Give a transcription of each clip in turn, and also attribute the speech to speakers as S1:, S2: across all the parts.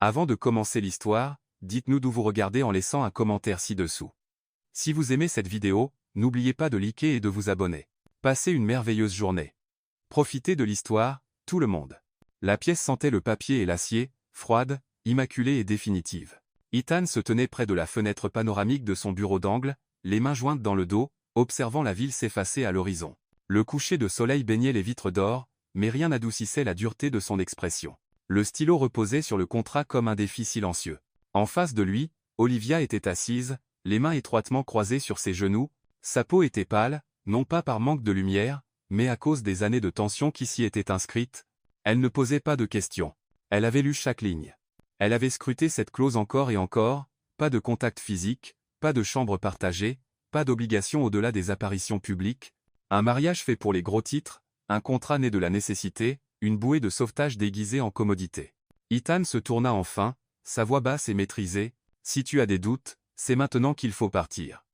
S1: Avant de commencer l'histoire, dites-nous d'où vous regardez en laissant un commentaire ci-dessous. Si vous aimez cette vidéo, n'oubliez pas de liker et de vous abonner. Passez une merveilleuse journée. Profitez de l'histoire, tout le monde. La pièce sentait le papier et l'acier, froide, immaculée et définitive. Ethan se tenait près de la fenêtre panoramique de son bureau d'angle, les mains jointes dans le dos, observant la ville s'effacer à l'horizon. Le coucher de soleil baignait les vitres d'or, mais rien n'adoucissait la dureté de son expression. Le stylo reposait sur le contrat comme un défi silencieux. En face de lui, Olivia était assise, les mains étroitement croisées sur ses genoux. Sa peau était pâle, non pas par manque de lumière, mais à cause des années de tension qui s'y étaient inscrites. Elle ne posait pas de questions. Elle avait lu chaque ligne. Elle avait scruté cette clause encore et encore, pas de contact physique, pas de chambre partagée, pas d'obligation au-delà des apparitions publiques. Un mariage fait pour les gros titres, un contrat né de la nécessité, une bouée de sauvetage déguisée en commodité. Ethan se tourna enfin, sa voix basse et maîtrisée. « Si tu as des doutes, c'est maintenant qu'il faut partir. »«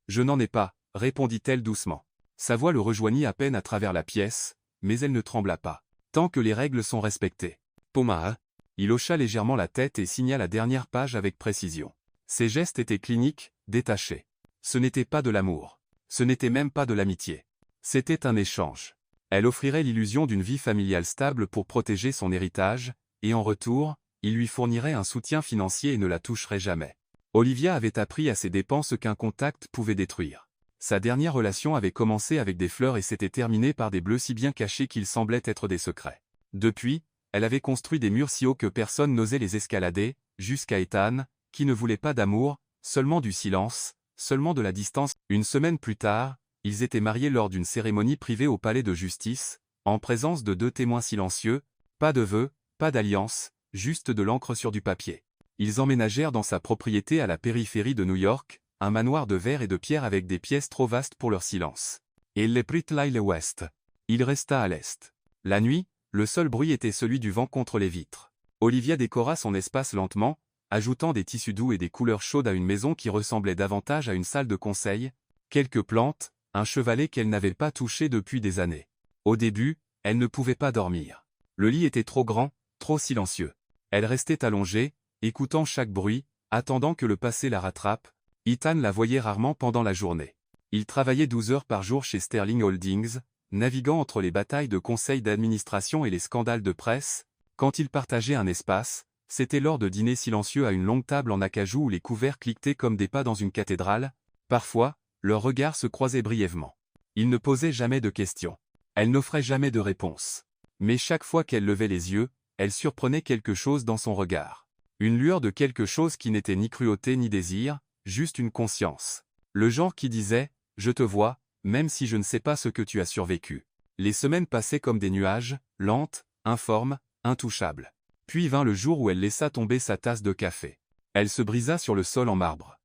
S1: Je n'en ai pas, » répondit-elle doucement. Sa voix le rejoignit à peine à travers la pièce, mais elle ne trembla pas. « Tant que les règles sont respectées. » Poma. Il hocha légèrement la tête et signa la dernière page avec précision. Ses gestes étaient cliniques, détachés. Ce n'était pas de l'amour. Ce n'était même pas de l'amitié. C'était un échange. Elle offrirait l'illusion d'une vie familiale stable pour protéger son héritage, et en retour, il lui fournirait un soutien financier et ne la toucherait jamais. Olivia avait appris à ses dépens ce qu'un contact pouvait détruire. Sa dernière relation avait commencé avec des fleurs et s'était terminée par des bleus si bien cachés qu'ils semblaient être des secrets. Depuis, elle avait construit des murs si hauts que personne n'osait les escalader, jusqu'à Ethan, qui ne voulait pas d'amour, seulement du silence, seulement de la distance. Une semaine plus tard, ils étaient mariés lors d'une cérémonie privée au palais de justice, en présence de 2 témoins silencieux, pas de vœux, pas d'alliance, juste de l'encre sur du papier. Ils emménagèrent dans sa propriété à la périphérie de New York, un manoir de verre et de pierre avec des pièces trop vastes pour leur silence. Et il les prit l'île ouest. Il resta à l'est. La nuit, le seul bruit était celui du vent contre les vitres. Olivia décora son espace lentement, ajoutant des tissus doux et des couleurs chaudes à une maison qui ressemblait davantage à une salle de conseil, quelques plantes, un chevalet qu'elle n'avait pas touché depuis des années. Au début, elle ne pouvait pas dormir. Le lit était trop grand, trop silencieux. Elle restait allongée, écoutant chaque bruit, attendant que le passé la rattrape. Ethan la voyait rarement pendant la journée. Il travaillait 12 heures par jour chez Sterling Holdings, naviguant entre les batailles de conseils d'administration et les scandales de presse. Quand il partageait un espace, c'était lors de dîners silencieux à une longue table en acajou où les couverts cliquetaient comme des pas dans une cathédrale. Parfois, leurs regards se croisaient brièvement. Il ne posait jamais de questions. Elle n'offrait jamais de réponse. Mais chaque fois qu'elle levait les yeux, elle surprenait quelque chose dans son regard. Une lueur de quelque chose qui n'était ni cruauté ni désir, juste une conscience. Le genre qui disait « Je te vois, même si je ne sais pas ce que tu as survécu ». Les semaines passaient comme des nuages, lentes, informes, intouchables. Puis vint le jour où elle laissa tomber sa tasse de café. Elle se brisa sur le sol en marbre.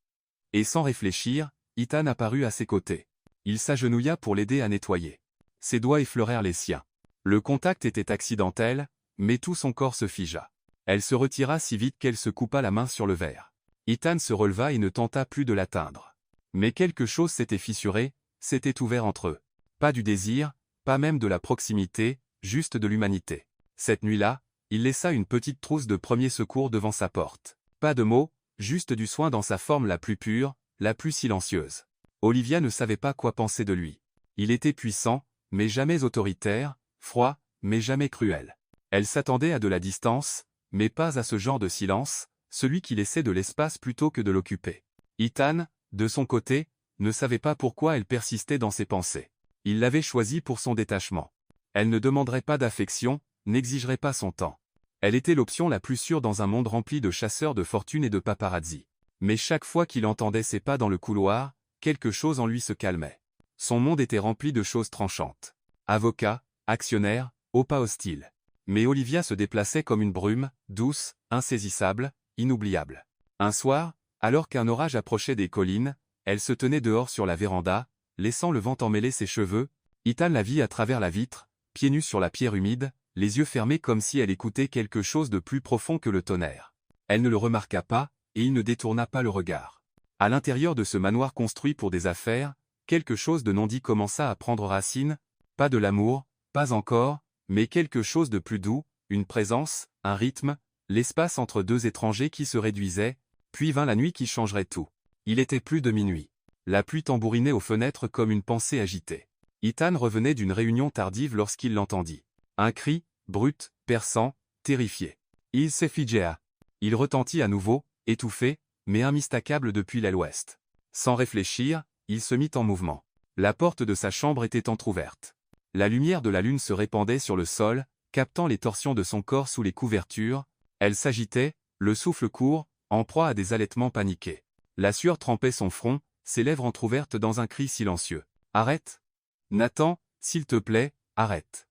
S1: Et sans réfléchir, Ethan apparut à ses côtés. Il s'agenouilla pour l'aider à nettoyer. Ses doigts effleurèrent les siens. Le contact était accidentel, mais tout son corps se figea. Elle se retira si vite qu'elle se coupa la main sur le verre. Ethan se releva et ne tenta plus de l'atteindre. Mais quelque chose s'était fissuré, s'était ouvert entre eux. Pas du désir, pas même de la proximité, juste de l'humanité. Cette nuit-là, il laissa une petite trousse de premiers secours devant sa porte. Pas de mots, juste du soin dans sa forme la plus pure, la plus silencieuse. Olivia ne savait pas quoi penser de lui. Il était puissant, mais jamais autoritaire, froid, mais jamais cruel. Elle s'attendait à de la distance, mais pas à ce genre de silence, celui qui laissait de l'espace plutôt que de l'occuper. Ethan, de son côté, ne savait pas pourquoi elle persistait dans ses pensées. Il l'avait choisie pour son détachement. Elle ne demanderait pas d'affection, n'exigerait pas son temps. Elle était l'option la plus sûre dans un monde rempli de chasseurs de fortune et de paparazzi. Mais chaque fois qu'il entendait ses pas dans le couloir, quelque chose en lui se calmait. Son monde était rempli de choses tranchantes. Avocats, actionnaires, pas hostiles. Mais Olivia se déplaçait comme une brume, douce, insaisissable, inoubliable. Un soir, alors qu'un orage approchait des collines, elle se tenait dehors sur la véranda, laissant le vent emmêler ses cheveux. Ethan la vit à travers la vitre, pieds nus sur la pierre humide, les yeux fermés comme si elle écoutait quelque chose de plus profond que le tonnerre. Elle ne le remarqua pas, et il ne détourna pas le regard. À l'intérieur de ce manoir construit pour des affaires, quelque chose de non dit commença à prendre racine, pas de l'amour, pas encore, mais quelque chose de plus doux, une présence, un rythme, l'espace entre deux étrangers qui se réduisait, puis vint la nuit qui changerait tout. Il était plus de minuit. La pluie tambourinait aux fenêtres comme une pensée agitée. Ethan revenait d'une réunion tardive lorsqu'il l'entendit. Un cri, brut, perçant, terrifié. Il s'effigea. Il retentit à nouveau, étouffé, mais immistakable depuis l'aile ouest. Sans réfléchir, il se mit en mouvement. La porte de sa chambre était entr'ouverte. La lumière de la lune se répandait sur le sol, captant les torsions de son corps sous les couvertures. Elle s'agitait, le souffle court, en proie à des halètements paniqués. La sueur trempait son front, ses lèvres entr'ouvertes dans un cri silencieux. « Arrête! Nathan, s'il te plaît, arrête !»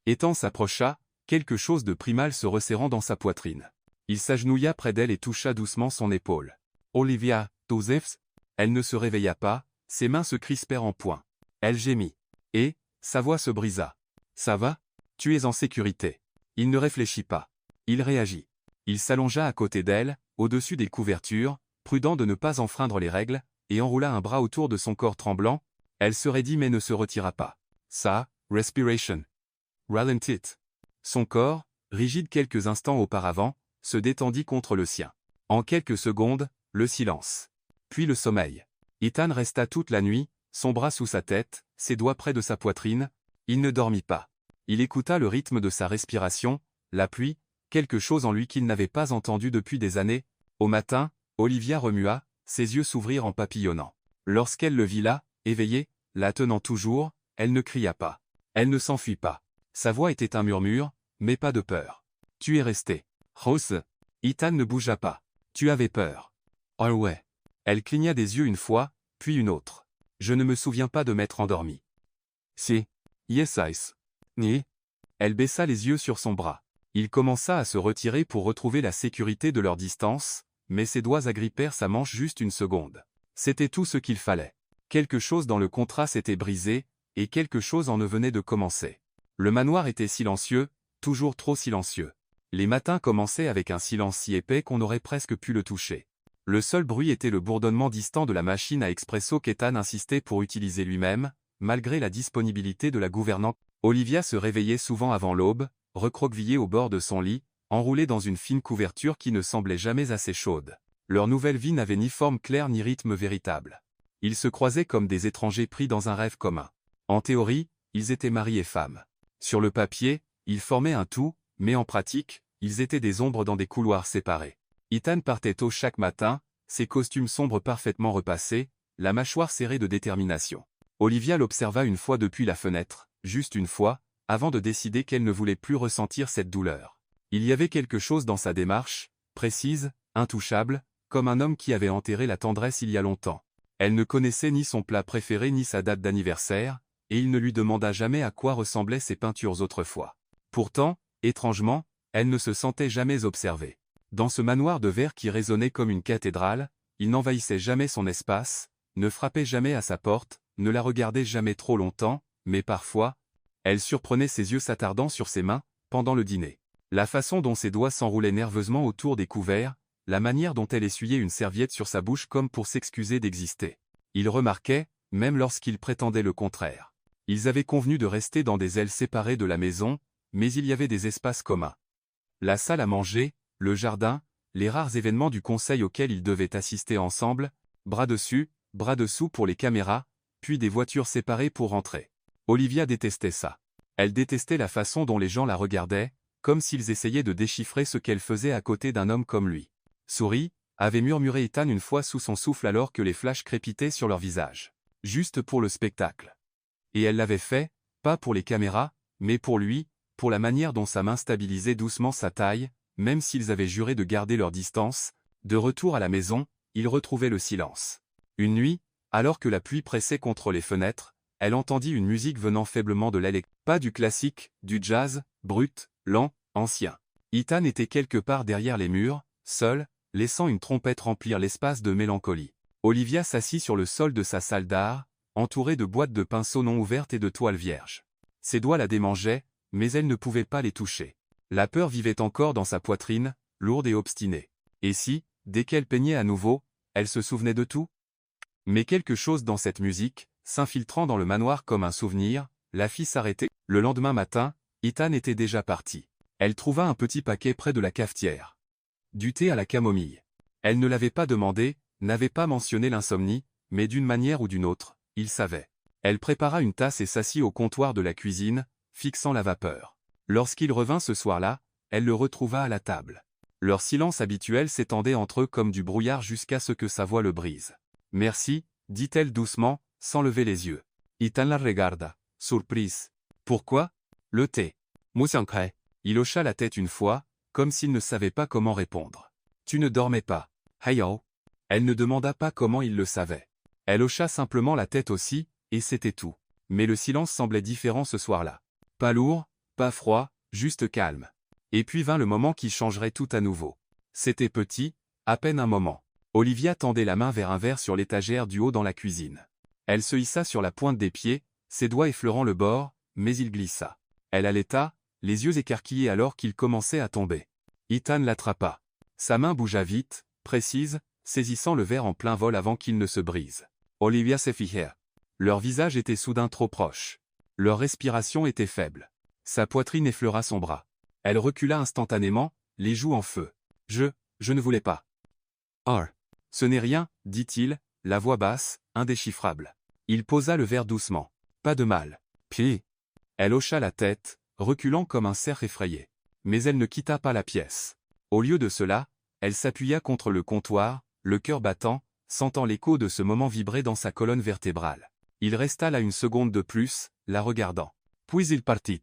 S1: Ethan s'approcha, quelque chose de primal se resserrant dans sa poitrine. Il s'agenouilla près d'elle et toucha doucement son épaule. « Olivia, Josephs ?» Elle ne se réveilla pas, ses mains se crispèrent en poing. Elle gémit. Et, sa voix se brisa. « Ça va? Tu es en sécurité. » Il ne réfléchit pas. Il réagit. Il s'allongea à côté d'elle, au-dessus des couvertures, prudent de ne pas enfreindre les règles, et enroula un bras autour de son corps tremblant. Elle se raidit mais ne se retira pas. Ça, respiration. Ralentit. Son corps, rigide quelques instants auparavant, se détendit contre le sien. En quelques secondes, le silence. Puis le sommeil. Ethan resta toute la nuit, son bras sous sa tête, ses doigts près de sa poitrine. Il ne dormit pas. Il écouta le rythme de sa respiration, la pluie, quelque chose en lui qu'il n'avait pas entendu depuis des années. Au matin, Olivia remua, ses yeux s'ouvrirent en papillonnant. Lorsqu'elle le vit là, éveillé, la tenant toujours, elle ne cria pas. Elle ne s'enfuit pas. Sa voix était un murmure, mais pas de peur. « Tu es resté. Rose. » Ethan ne bougea pas. « Tu avais peur. »« Oh ouais. » Elle cligna des yeux une fois, puis une autre. « Je ne me souviens pas de m'être endormie. »« Si. Yes, ice. »« Ni. » Elle baissa les yeux sur son bras. Il commença à se retirer pour retrouver la sécurité de leur distance, mais ses doigts agrippèrent sa manche juste une seconde. C'était tout ce qu'il fallait. Quelque chose dans le contrat s'était brisé, et quelque chose en venait de commencer. Le manoir était silencieux, toujours trop silencieux. Les matins commençaient avec un silence si épais qu'on aurait presque pu le toucher. Le seul bruit était le bourdonnement distant de la machine à expresso qu'Ethan insistait pour utiliser lui-même, malgré la disponibilité de la gouvernante. Olivia se réveillait souvent avant l'aube, recroquevillée au bord de son lit, enroulée dans une fine couverture qui ne semblait jamais assez chaude. Leur nouvelle vie n'avait ni forme claire ni rythme véritable. Ils se croisaient comme des étrangers pris dans un rêve commun. En théorie, ils étaient mari et femme. Sur le papier, ils formaient un tout, mais en pratique, ils étaient des ombres dans des couloirs séparés. Ethan partait tôt chaque matin, ses costumes sombres parfaitement repassés, la mâchoire serrée de détermination. Olivia l'observa une fois depuis la fenêtre, juste une fois, avant de décider qu'elle ne voulait plus ressentir cette douleur. Il y avait quelque chose dans sa démarche, précise, intouchable, comme un homme qui avait enterré la tendresse il y a longtemps. Elle ne connaissait ni son plat préféré ni sa date d'anniversaire, et il ne lui demanda jamais à quoi ressemblaient ses peintures autrefois. Pourtant, étrangement, elle ne se sentait jamais observée. Dans ce manoir de verre qui résonnait comme une cathédrale, il n'envahissait jamais son espace, ne frappait jamais à sa porte, ne la regardait jamais trop longtemps, mais parfois, elle surprenait ses yeux s'attardant sur ses mains, pendant le dîner. La façon dont ses doigts s'enroulaient nerveusement autour des couverts, la manière dont elle essuyait une serviette sur sa bouche comme pour s'excuser d'exister. Il remarquait, même lorsqu'il prétendait le contraire. Ils avaient convenu de rester dans des ailes séparées de la maison, mais il y avait des espaces communs. La salle à manger, le jardin, les rares événements du conseil auxquels ils devaient assister ensemble, bras dessus, bras dessous pour les caméras, puis des voitures séparées pour rentrer. Olivia détestait ça. Elle détestait la façon dont les gens la regardaient, comme s'ils essayaient de déchiffrer ce qu'elle faisait à côté d'un homme comme lui. « Souris », avait murmuré Ethan une fois sous son souffle alors que les flashs crépitaient sur leur visage. Juste pour le spectacle. Et elle l'avait fait, pas pour les caméras, mais pour lui, pour la manière dont sa main stabilisait doucement sa taille, même s'ils avaient juré de garder leur distance. De retour à la maison, ils retrouvaient le silence. Une nuit, alors que la pluie pressait contre les fenêtres, elle entendit une musique venant faiblement de l'élect. Pas du classique, du jazz, brut, lent, ancien. Ethan était quelque part derrière les murs, seul, laissant une trompette remplir l'espace de mélancolie. Olivia s'assit sur le sol de sa salle d'art, entourée de boîtes de pinceaux non ouvertes et de toiles vierges. Ses doigts la démangeaient, mais elle ne pouvait pas les toucher. La peur vivait encore dans sa poitrine, lourde et obstinée. Et si, dès qu'elle peignait à nouveau, elle se souvenait de tout? Mais quelque chose dans cette musique, s'infiltrant dans le manoir comme un souvenir, la fit s'arrêter. Le lendemain matin, Ethan était déjà parti. Elle trouva un petit paquet près de la cafetière. Du thé à la camomille. Elle ne l'avait pas demandé, n'avait pas mentionné l'insomnie, mais d'une manière ou d'une autre, il savait. Elle prépara une tasse et s'assit au comptoir de la cuisine, fixant la vapeur. Lorsqu'il revint ce soir-là, elle le retrouva à la table. Leur silence habituel s'étendait entre eux comme du brouillard jusqu'à ce que sa voix le brise. « Merci », dit-elle doucement, sans lever les yeux. Ethan la regarda, surprise. « Pourquoi ?»« Le thé. » Il hocha la tête une fois, comme s'il ne savait pas comment répondre. « Tu ne dormais pas. » Hayo. Elle ne demanda pas comment il le savait. Elle hocha simplement la tête aussi, et c'était tout. Mais le silence semblait différent ce soir-là. Pas lourd, pas froid, juste calme. Et puis vint le moment qui changerait tout à nouveau. C'était petit, à peine un moment. Olivia tendait la main vers un verre sur l'étagère du haut dans la cuisine. Elle se hissa sur la pointe des pieds, ses doigts effleurant le bord, mais il glissa. Elle allaita, les yeux écarquillés alors qu'il commençait à tomber. Ethan l'attrapa. Sa main bougea vite, précise, saisissant le verre en plein vol avant qu'il ne se brise. Olivia se fija. Leur visage était soudain trop proche. Leur respiration était faible. Sa poitrine effleura son bras. Elle recula instantanément, les joues en feu. « Je ne voulais pas. »« Oh. Ce n'est rien, » dit-il, la voix basse, indéchiffrable. Il posa le verre doucement. « Pas de mal. » Puis. Elle hocha la tête, reculant comme un cerf effrayé. Mais elle ne quitta pas la pièce. Au lieu de cela, elle s'appuya contre le comptoir, le cœur battant, sentant l'écho de ce moment vibrer dans sa colonne vertébrale. Il resta là une seconde de plus, la regardant. Puis il partit.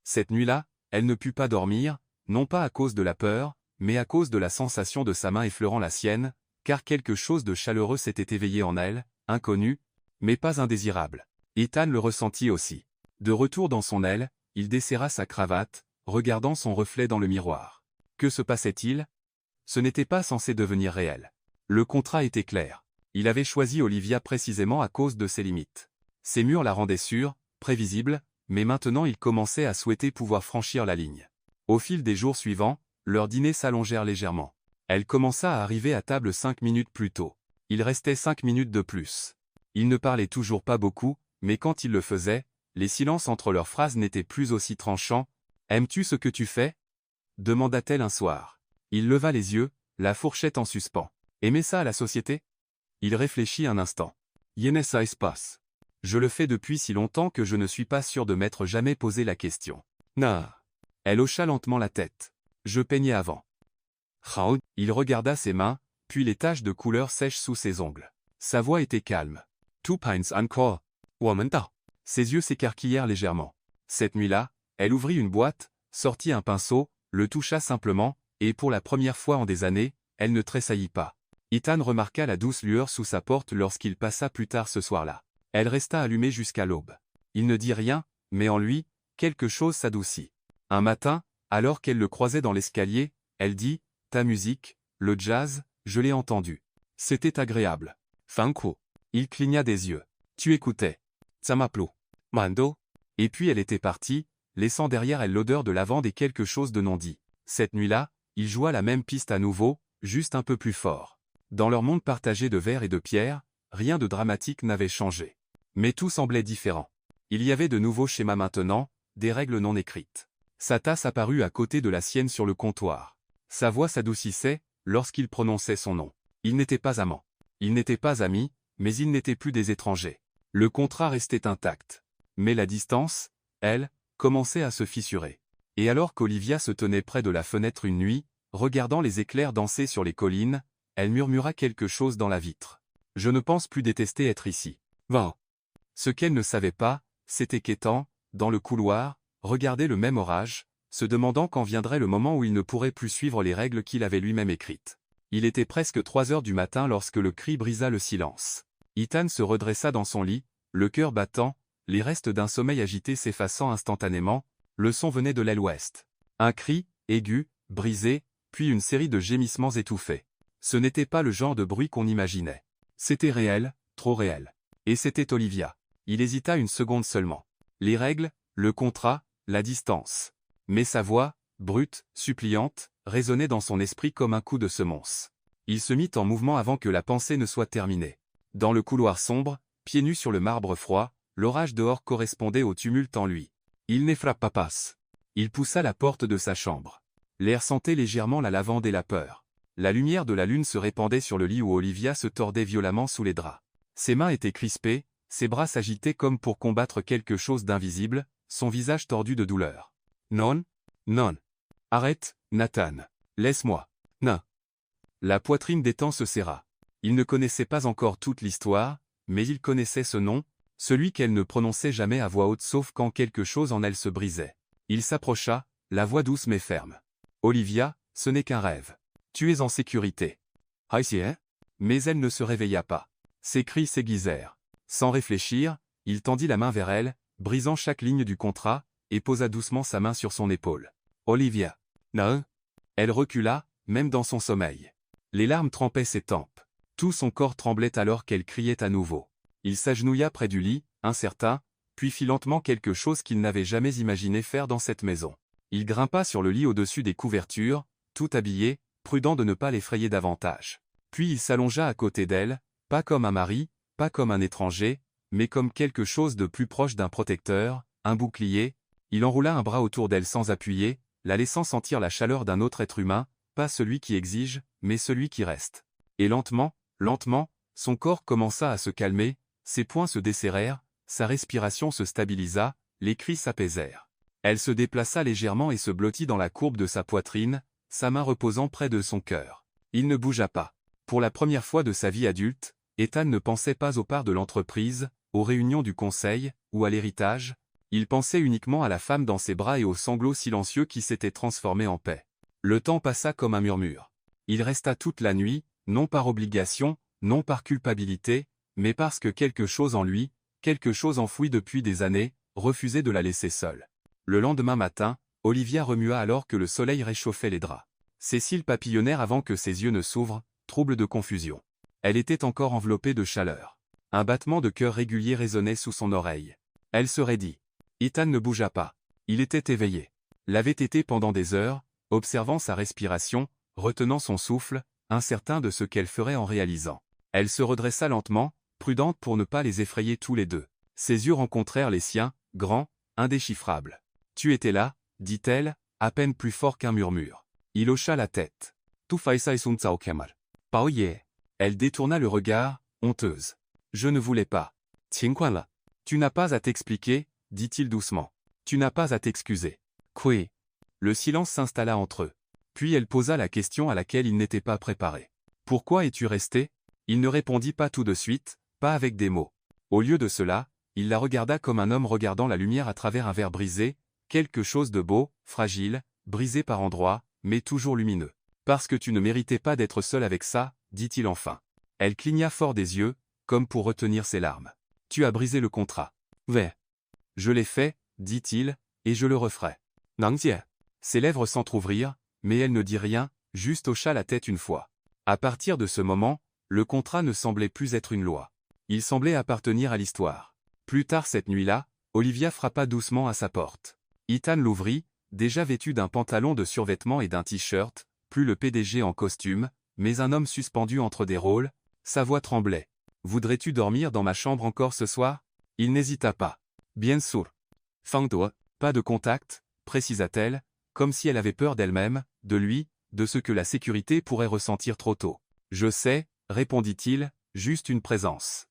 S1: Cette nuit-là, elle ne put pas dormir, non pas à cause de la peur, mais à cause de la sensation de sa main effleurant la sienne, car quelque chose de chaleureux s'était éveillé en elle, inconnu, mais pas indésirable. Ethan le ressentit aussi. De retour dans son aile, il desserra sa cravate, regardant son reflet dans le miroir. Que se passait-il? Ce n'était pas censé devenir réel. Le contrat était clair. Il avait choisi Olivia précisément à cause de ses limites. Ses murs la rendaient sûre, prévisible, mais maintenant il commençait à souhaiter pouvoir franchir la ligne. Au fil des jours suivants, leurs dîners s'allongèrent légèrement. Elle commença à arriver à table 5 minutes plus tôt. Il restait 5 minutes de plus. Ils ne parlaient toujours pas beaucoup, mais quand ils le faisaient, les silences entre leurs phrases n'étaient plus aussi tranchants. « Aimes-tu ce que tu fais ?» demanda-t-elle un soir. Il leva les yeux, la fourchette en suspens. « Aimer ça à la société ?» Il réfléchit un instant. « Yenessa espace. Je le fais depuis si longtemps que je ne suis pas sûr de m'être jamais posé la question. » Na. Elle hocha lentement la tête. « Je peignais avant. » Raoud. Il regarda ses mains, puis les taches de couleur sèches sous ses ongles. Sa voix était calme. « Two pints encore. » Ses yeux s'écarquillèrent légèrement. Cette nuit-là, elle ouvrit une boîte, sortit un pinceau, le toucha simplement, et pour la première fois en des années, elle ne tressaillit pas. Ethan remarqua la douce lueur sous sa porte lorsqu'il passa plus tard ce soir-là. Elle resta allumée jusqu'à l'aube. Il ne dit rien, mais en lui, quelque chose s'adoucit. Un matin, alors qu'elle le croisait dans l'escalier, elle dit « Ta musique, le jazz, je l'ai entendu. C'était agréable. » Fanko. Il cligna des yeux. « Tu écoutais. » Samaplo. Mando. Et puis elle était partie, laissant derrière elle l'odeur de lavande et quelque chose de non dit. Cette nuit-là, il joua la même piste à nouveau, juste un peu plus fort. Dans leur monde partagé de verre et de pierre, rien de dramatique n'avait changé. Mais tout semblait différent. Il y avait de nouveaux schémas maintenant, des règles non écrites. Sa tasse apparut à côté de la sienne sur le comptoir. Sa voix s'adoucissait, lorsqu'il prononçait son nom. Ils n'étaient pas amants. Ils n'étaient pas amis, mais ils n'étaient plus des étrangers. Le contrat restait intact. Mais la distance, elle, commençait à se fissurer. Et alors qu'Olivia se tenait près de la fenêtre une nuit, regardant les éclairs danser sur les collines, elle murmura quelque chose dans la vitre. « Je ne pense plus détester être ici. » Ce qu'elle ne savait pas, c'était qu'étant, dans le couloir, regardait le même orage, se demandant quand viendrait le moment où il ne pourrait plus suivre les règles qu'il avait lui-même écrites. Il était presque 3 heures du matin lorsque le cri brisa le silence. Ethan se redressa dans son lit, le cœur battant, les restes d'un sommeil agité s'effaçant instantanément, le son venait de l'aile ouest. Un cri, aigu, brisé, puis une série de gémissements étouffés. Ce n'était pas le genre de bruit qu'on imaginait. C'était réel, trop réel. Et c'était Olivia. Il hésita une seconde seulement. Les règles, le contrat, la distance. Mais sa voix, brute, suppliante, résonnait dans son esprit comme un coup de semonce. Il se mit en mouvement avant que la pensée ne soit terminée. Dans le couloir sombre, pieds nus sur le marbre froid, l'orage dehors correspondait au tumulte en lui. Il n'effrappa pas passe. Il poussa la porte de sa chambre. L'air sentait légèrement la lavande et la peur. La lumière de la lune se répandait sur le lit où Olivia se tordait violemment sous les draps. Ses mains étaient crispées, ses bras s'agitaient comme pour combattre quelque chose d'invisible, son visage tordu de douleur. Non, non. Arrête, Nathan. Laisse-moi. Non. La poitrine d'Ethan se serra. Il ne connaissait pas encore toute l'histoire, mais il connaissait ce nom, celui qu'elle ne prononçait jamais à voix haute sauf quand quelque chose en elle se brisait. Il s'approcha, la voix douce mais ferme. Olivia, ce n'est qu'un rêve. Tu es en sécurité. Hein? Mais elle ne se réveilla pas. Ses cris s'aiguisèrent. Sans réfléchir, il tendit la main vers elle, brisant chaque ligne du contrat, et posa doucement sa main sur son épaule. Olivia. Non. Elle recula, même dans son sommeil. Les larmes trempaient ses tempes. Tout son corps tremblait alors qu'elle criait à nouveau. Il s'agenouilla près du lit, incertain, puis fit lentement quelque chose qu'il n'avait jamais imaginé faire dans cette maison. Il grimpa sur le lit au-dessus des couvertures, tout habillé, prudent de ne pas l'effrayer davantage. Puis il s'allongea à côté d'elle, pas comme un mari, pas comme un étranger, mais comme quelque chose de plus proche d'un protecteur, un bouclier. Il enroula un bras autour d'elle sans appuyer, la laissant sentir la chaleur d'un autre être humain, pas celui qui exige, mais celui qui reste. Et lentement, lentement, son corps commença à se calmer, ses poings se desserrèrent, sa respiration se stabilisa, les cris s'apaisèrent. Elle se déplaça légèrement et se blottit dans la courbe de sa poitrine, sa main reposant près de son cœur. Il ne bougea pas. Pour la première fois de sa vie adulte, Ethan ne pensait pas aux parts de l'entreprise, aux réunions du conseil, ou à l'héritage. Il pensait uniquement à la femme dans ses bras et aux sanglots silencieux qui s'étaient transformés en paix. Le temps passa comme un murmure. Il resta toute la nuit, non par obligation, non par culpabilité, mais parce que quelque chose en lui, quelque chose enfoui depuis des années, refusait de la laisser seule. Le lendemain matin, Olivia remua alors que le soleil réchauffait les draps. Ses cils papillonnèrent avant que ses yeux ne s'ouvrent, trouble de confusion. Elle était encore enveloppée de chaleur. Un battement de cœur régulier résonnait sous son oreille. Elle se raidit. Ethan ne bougea pas. Il était éveillé. L'avait été pendant des heures, observant sa respiration, retenant son souffle, incertain de ce qu'elle ferait en réalisant. Elle se redressa lentement, prudente pour ne pas les effrayer tous les deux. Ses yeux rencontrèrent les siens, grands, indéchiffrables. « Tu étais là » dit-elle, à peine plus fort qu'un murmure. Il hocha la tête. « Tu fais ça et son tsao kemal. »« Pas yeah. » Elle détourna le regard, honteuse. « Je ne voulais pas. »« Tiens, tu n'as pas à t'expliquer, » dit-il doucement. « Tu n'as pas à t'excuser. »« Quoi ?» Le silence s'installa entre eux. Puis elle posa la question à laquelle il n'était pas préparé. « Pourquoi es-tu resté ?» Il ne répondit pas tout de suite, pas avec des mots. Au lieu de cela, il la regarda comme un homme regardant la lumière à travers un verre brisé, quelque chose de beau, fragile, brisé par endroits, mais toujours lumineux. « Parce que tu ne méritais pas d'être seul avec ça, » dit-il enfin. Elle cligna fort des yeux, comme pour retenir ses larmes. « Tu as brisé le contrat. »« Ouais. »« Je l'ai fait, » dit-il, « et je le referai. »« Nangzie. » Ses lèvres s'entr'ouvrirent, mais elle ne dit rien, juste hocha la tête une fois. À partir de ce moment, le contrat ne semblait plus être une loi. Il semblait appartenir à l'histoire. Plus tard cette nuit-là, Olivia frappa doucement à sa porte. Ethan l'ouvrit, déjà vêtu d'un pantalon de survêtement et d'un t-shirt, plus le PDG en costume, mais un homme suspendu entre des rôles. Sa voix tremblait. « Voudrais-tu dormir dans ma chambre encore ce soir ?» Il n'hésita pas. « Bien sûr. »« Fangdo, pas de contact » précisa-t-elle, comme si elle avait peur d'elle-même, de lui, de ce que la sécurité pourrait ressentir trop tôt. « Je sais, » répondit-il, « juste une présence. »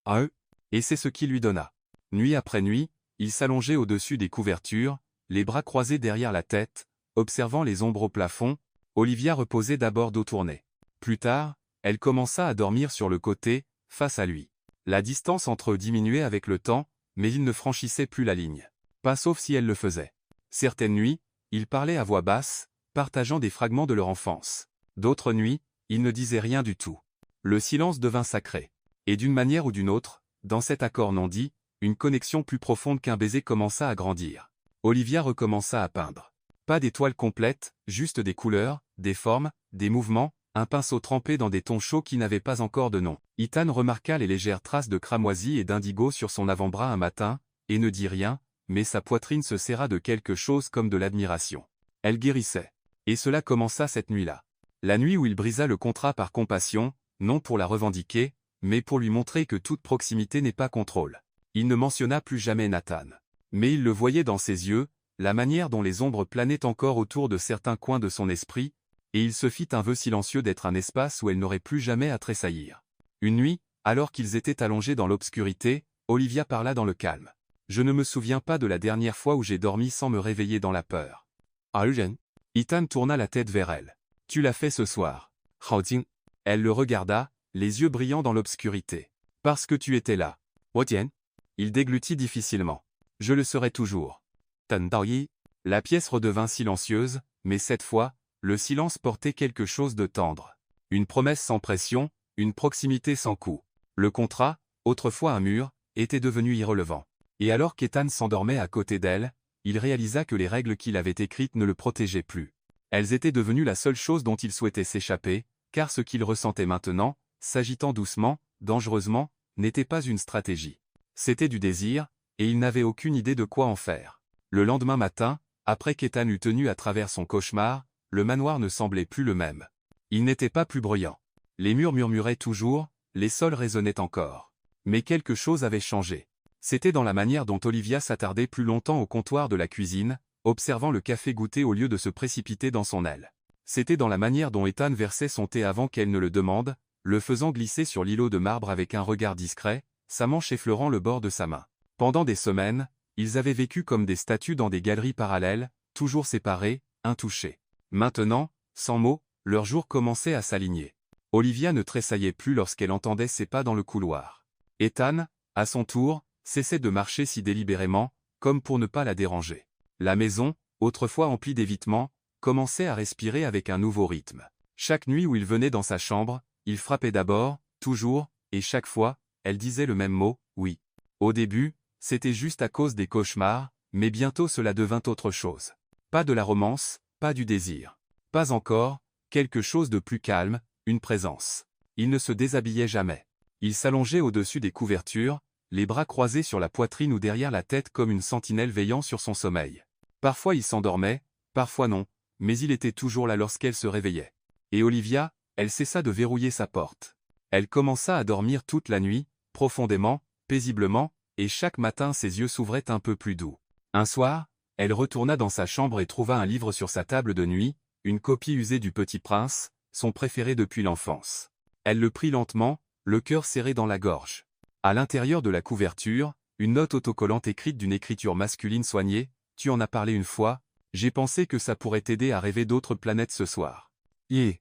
S1: Ah, et c'est ce qu'il lui donna. Nuit après nuit, il s'allongeait au-dessus des couvertures, les bras croisés derrière la tête, observant les ombres au plafond. Olivia reposait d'abord dos tourné. Plus tard, elle commença à dormir sur le côté, face à lui. La distance entre eux diminuait avec le temps, mais il ne franchissait plus la ligne. Pas sauf si elle le faisait. Certaines nuits, ils parlaient à voix basse, partageant des fragments de leur enfance. D'autres nuits, ils ne disaient rien du tout. Le silence devint sacré. Et d'une manière ou d'une autre, dans cet accord non dit, une connexion plus profonde qu'un baiser commença à grandir. Olivia recommença à peindre. Pas d'étoiles complètes, juste des couleurs, des formes, des mouvements, un pinceau trempé dans des tons chauds qui n'avaient pas encore de nom. Ethan remarqua les légères traces de cramoisi et d'indigo sur son avant-bras un matin, et ne dit rien, mais sa poitrine se serra de quelque chose comme de l'admiration. Elle guérissait. Et cela commença cette nuit-là. La nuit où il brisa le contrat par compassion, non pour la revendiquer, mais pour lui montrer que toute proximité n'est pas contrôle. Il ne mentionna plus jamais Nathan. Mais il le voyait dans ses yeux, la manière dont les ombres planaient encore autour de certains coins de son esprit, et il se fit un vœu silencieux d'être un espace où elle n'aurait plus jamais à tressaillir. Une nuit, alors qu'ils étaient allongés dans l'obscurité, Olivia parla dans le calme. « Je ne me souviens pas de la dernière fois où j'ai dormi sans me réveiller dans la peur. » Eugène. Ethan tourna la tête vers elle. « Tu l'as fait ce soir. » Haojing. Elle le regarda, les yeux brillants dans l'obscurité. « Parce que tu étais là. » Wotian. Il déglutit difficilement. « Je le serai toujours. » Tan Daoyi. La pièce redevint silencieuse, mais cette fois, le silence portait quelque chose de tendre. Une promesse sans pression, une proximité sans coup. Le contrat, autrefois un mur, était devenu irrelevant. Et alors qu'Ethan s'endormait à côté d'elle, il réalisa que les règles qu'il avait écrites ne le protégeaient plus. Elles étaient devenues la seule chose dont il souhaitait s'échapper, car ce qu'il ressentait maintenant, s'agitant doucement, dangereusement, n'était pas une stratégie. C'était du désir, et il n'avait aucune idée de quoi en faire. Le lendemain matin, après qu'Ethan eut tenu à travers son cauchemar, le manoir ne semblait plus le même. Il n'était pas plus bruyant. Les murs murmuraient toujours, les sols résonnaient encore. Mais quelque chose avait changé. C'était dans la manière dont Olivia s'attardait plus longtemps au comptoir de la cuisine, observant le café goûter au lieu de se précipiter dans son aile. C'était dans la manière dont Ethan versait son thé avant qu'elle ne le demande, le faisant glisser sur l'îlot de marbre avec un regard discret, sa manche effleurant le bord de sa main. Pendant des semaines, ils avaient vécu comme des statues dans des galeries parallèles, toujours séparés, intouchés. Maintenant, sans mots, leurs jours commençaient à s'aligner. Olivia ne tressaillait plus lorsqu'elle entendait ses pas dans le couloir. Ethan, à son tour, cessait de marcher si délibérément, comme pour ne pas la déranger. La maison, autrefois emplie d'évitements, commençait à respirer avec un nouveau rythme. Chaque nuit où il venait dans sa chambre, il frappait d'abord, toujours, et chaque fois, elle disait le même mot, oui. Au début, c'était juste à cause des cauchemars, mais bientôt cela devint autre chose. Pas de la romance, pas du désir. Pas encore, quelque chose de plus calme, une présence. Il ne se déshabillait jamais. Il s'allongeait au-dessus des couvertures, les bras croisés sur la poitrine ou derrière la tête comme une sentinelle veillant sur son sommeil. Parfois il s'endormait, parfois non, mais il était toujours là lorsqu'elle se réveillait. Et Olivia, elle cessa de verrouiller sa porte. Elle commença à dormir toute la nuit, profondément, paisiblement, et chaque matin ses yeux s'ouvraient un peu plus doux. Un soir, elle retourna dans sa chambre et trouva un livre sur sa table de nuit, une copie usée du Petit Prince, son préféré depuis l'enfance. Elle le prit lentement, le cœur serré dans la gorge. À l'intérieur de la couverture, une note autocollante écrite d'une écriture masculine soignée, « Tu en as parlé une fois, j'ai pensé que ça pourrait t'aider à rêver d'autres planètes ce soir. » Yeah.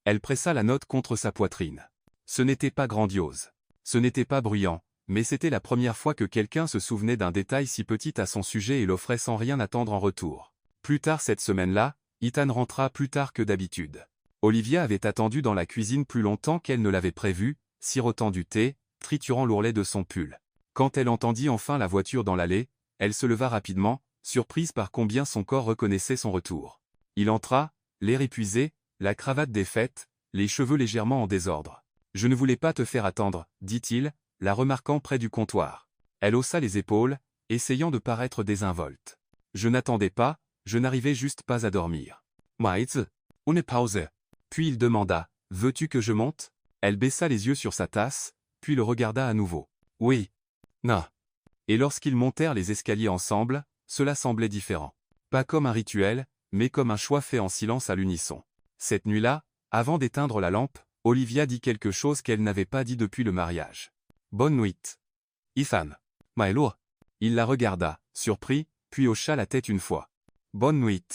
S1: Elle pressa la note contre sa poitrine. Ce n'était pas grandiose. Ce n'était pas bruyant, mais c'était la première fois que quelqu'un se souvenait d'un détail si petit à son sujet et l'offrait sans rien attendre en retour. Plus tard cette semaine-là, Ethan rentra plus tard que d'habitude. Olivia avait attendu dans la cuisine plus longtemps qu'elle ne l'avait prévu, sirotant du thé, triturant l'ourlet de son pull. Quand elle entendit enfin la voiture dans l'allée, elle se leva rapidement, surprise par combien son corps reconnaissait son retour. Il entra, l'air épuisé, la cravate défaite, les cheveux légèrement en désordre. « Je ne voulais pas te faire attendre, » dit-il, la remarquant près du comptoir. Elle haussa les épaules, essayant de paraître désinvolte. « Je n'attendais pas, je n'arrivais juste pas à dormir. »« Maiz, une pause. » Puis il demanda, « Veux-tu que je monte ?» Elle baissa les yeux sur sa tasse, puis le regarda à nouveau. « Oui. »« Non. » Et lorsqu'ils montèrent les escaliers ensemble, cela semblait différent. Pas comme un rituel, mais comme un choix fait en silence à l'unisson. Cette nuit-là, avant d'éteindre la lampe, Olivia dit quelque chose qu'elle n'avait pas dit depuis le mariage. « Bonne nuit. »« Ethan. »« Maelo. » Il la regarda, surpris, puis hocha la tête une fois. « Bonne nuit. »«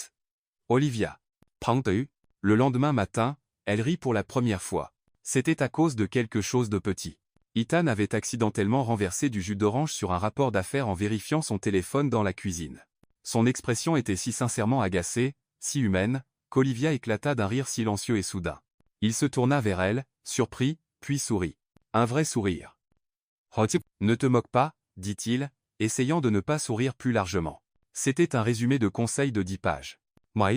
S1: Olivia. »« Pangteu. » Le lendemain matin, elle rit pour la première fois. C'était à cause de quelque chose de petit. Ethan avait accidentellement renversé du jus d'orange sur un rapport d'affaires en vérifiant son téléphone dans la cuisine. Son expression était si sincèrement agacée, si humaine, qu'Olivia éclata d'un rire silencieux et soudain. Il se tourna vers elle, surpris, puis sourit. Un vrai sourire. « Ne te moque pas, » dit-il, essayant de ne pas sourire plus largement. C'était un résumé de conseils de 10 pages.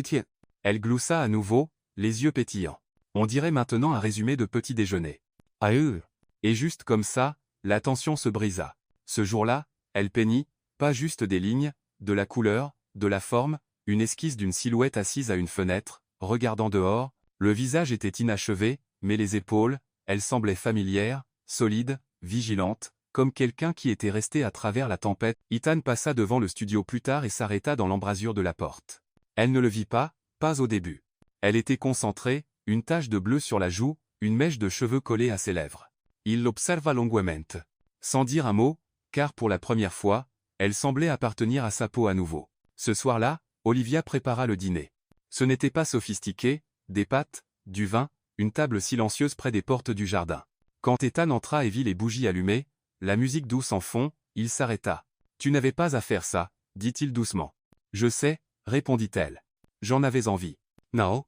S1: « Elle gloussa à nouveau, les yeux pétillants. On dirait maintenant un résumé de petit déjeuner. « Et juste comme ça, la tension se brisa. Ce jour-là, elle peignit, pas juste des lignes, de la couleur, de la forme, une esquisse d'une silhouette assise à une fenêtre, regardant dehors. Le visage était inachevé, mais les épaules, elles semblaient familières, solides, vigilantes, comme quelqu'un qui était resté à travers la tempête. Ethan passa devant le studio plus tard et s'arrêta dans l'embrasure de la porte. Elle ne le vit pas au début. Elle était concentrée, une tache de bleu sur la joue, une mèche de cheveux collée à ses lèvres. Il l'observa longuement. Sans dire un mot, car pour la première fois, elle semblait appartenir à sa peau à nouveau. Ce soir-là, Olivia prépara le dîner. Ce n'était pas sophistiqué, des pâtes, du vin, une table silencieuse près des portes du jardin. Quand Ethan entra et vit les bougies allumées, la musique douce en fond, il s'arrêta. « Tu n'avais pas à faire ça, » dit-il doucement. « Je sais, » répondit-elle. « J'en avais envie. » Non.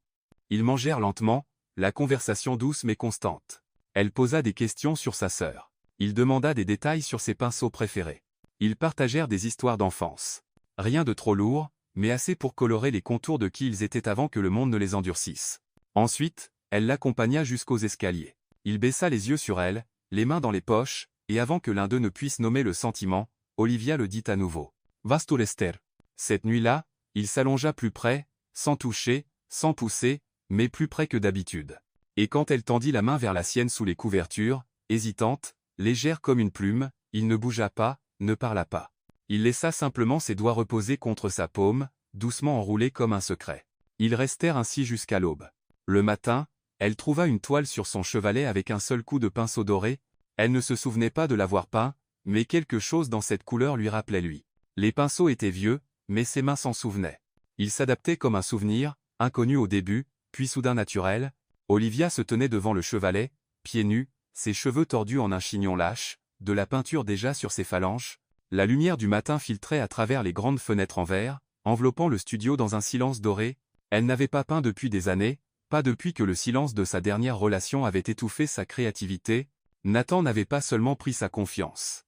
S1: Ils mangèrent lentement, la conversation douce mais constante. Elle posa des questions sur sa sœur. Il demanda des détails sur ses pinceaux préférés. Ils partagèrent des histoires d'enfance. Rien de trop lourd, mais assez pour colorer les contours de qui ils étaient avant que le monde ne les endurcisse. Ensuite, elle l'accompagna jusqu'aux escaliers. Il baissa les yeux sur elle, les mains dans les poches, et avant que l'un d'eux ne puisse nommer le sentiment, Olivia le dit à nouveau. « Vas tu rester ?» Cette nuit-là, il s'allongea plus près, sans toucher, sans pousser, mais plus près que d'habitude. Et quand elle tendit la main vers la sienne sous les couvertures, hésitante, légère comme une plume, il ne bougea pas, ne parla pas. Il laissa simplement ses doigts reposer contre sa paume, doucement enroulés comme un secret. Ils restèrent ainsi jusqu'à l'aube. Le matin, elle trouva une toile sur son chevalet avec un seul coup de pinceau doré. Elle ne se souvenait pas de l'avoir peint, mais quelque chose dans cette couleur lui rappelait lui. Les pinceaux étaient vieux, mais ses mains s'en souvenaient. Ils s'adaptaient comme un souvenir, inconnu au début, puis soudain naturel. Olivia se tenait devant le chevalet, pieds nus, ses cheveux tordus en un chignon lâche, de la peinture déjà sur ses phalanges. La lumière du matin filtrait à travers les grandes fenêtres en verre, enveloppant le studio dans un silence doré. Elle n'avait pas peint depuis des années, pas depuis que le silence de sa dernière relation avait étouffé sa créativité. Nathan n'avait pas seulement pris sa confiance.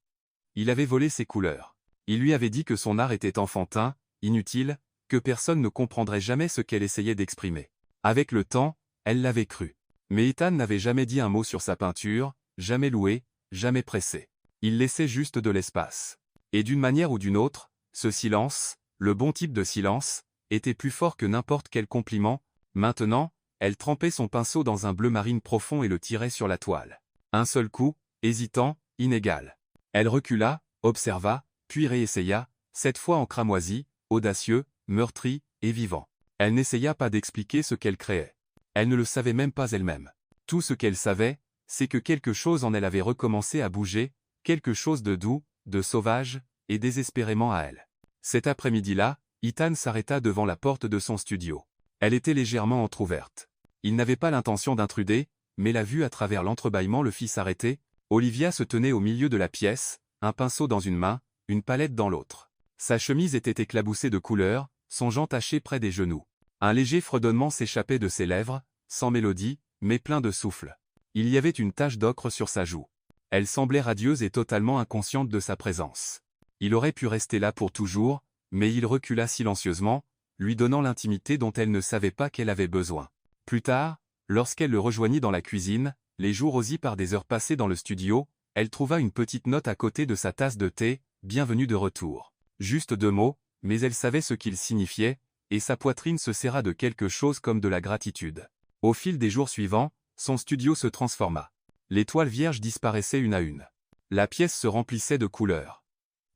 S1: Il avait volé ses couleurs. Il lui avait dit que son art était enfantin, inutile, que personne ne comprendrait jamais ce qu'elle essayait d'exprimer. Avec le temps, elle l'avait cru. Mais Ethan n'avait jamais dit un mot sur sa peinture, jamais loué, jamais pressé. Il laissait juste de l'espace. Et d'une manière ou d'une autre, ce silence, le bon type de silence, était plus fort que n'importe quel compliment. Maintenant, elle trempait son pinceau dans un bleu marine profond et le tirait sur la toile. Un seul coup, hésitant, inégal. Elle recula, observa, puis réessaya, cette fois en cramoisi, audacieux, meurtri, et vivant. Elle n'essaya pas d'expliquer ce qu'elle créait. Elle ne le savait même pas elle-même. Tout ce qu'elle savait, c'est que quelque chose en elle avait recommencé à bouger, quelque chose de doux, de sauvage, et désespérément à elle. Cet après-midi-là, Ethan s'arrêta devant la porte de son studio. Elle était légèrement entr'ouverte. Il n'avait pas l'intention d'intruder, mais la vue à travers l'entrebâillement le fit s'arrêter. Olivia se tenait au milieu de la pièce, un pinceau dans une main, une palette dans l'autre. Sa chemise était éclaboussée de couleurs, son gant taché près des genoux. Un léger fredonnement s'échappait de ses lèvres, sans mélodie, mais plein de souffle. Il y avait une tache d'ocre sur sa joue. Elle semblait radieuse et totalement inconsciente de sa présence. Il aurait pu rester là pour toujours, mais il recula silencieusement, lui donnant l'intimité dont elle ne savait pas qu'elle avait besoin. Plus tard, lorsqu'elle le rejoignit dans la cuisine, les joues rosies par des heures passées dans le studio, elle trouva une petite note à côté de sa tasse de thé, « Bienvenue de retour ». Juste 2 mots, mais elle savait ce qu'ils signifiaient, et sa poitrine se serra de quelque chose comme de la gratitude. Au fil des jours suivants, son studio se transforma. Les toiles vierges disparaissaient une à une. La pièce se remplissait de couleurs.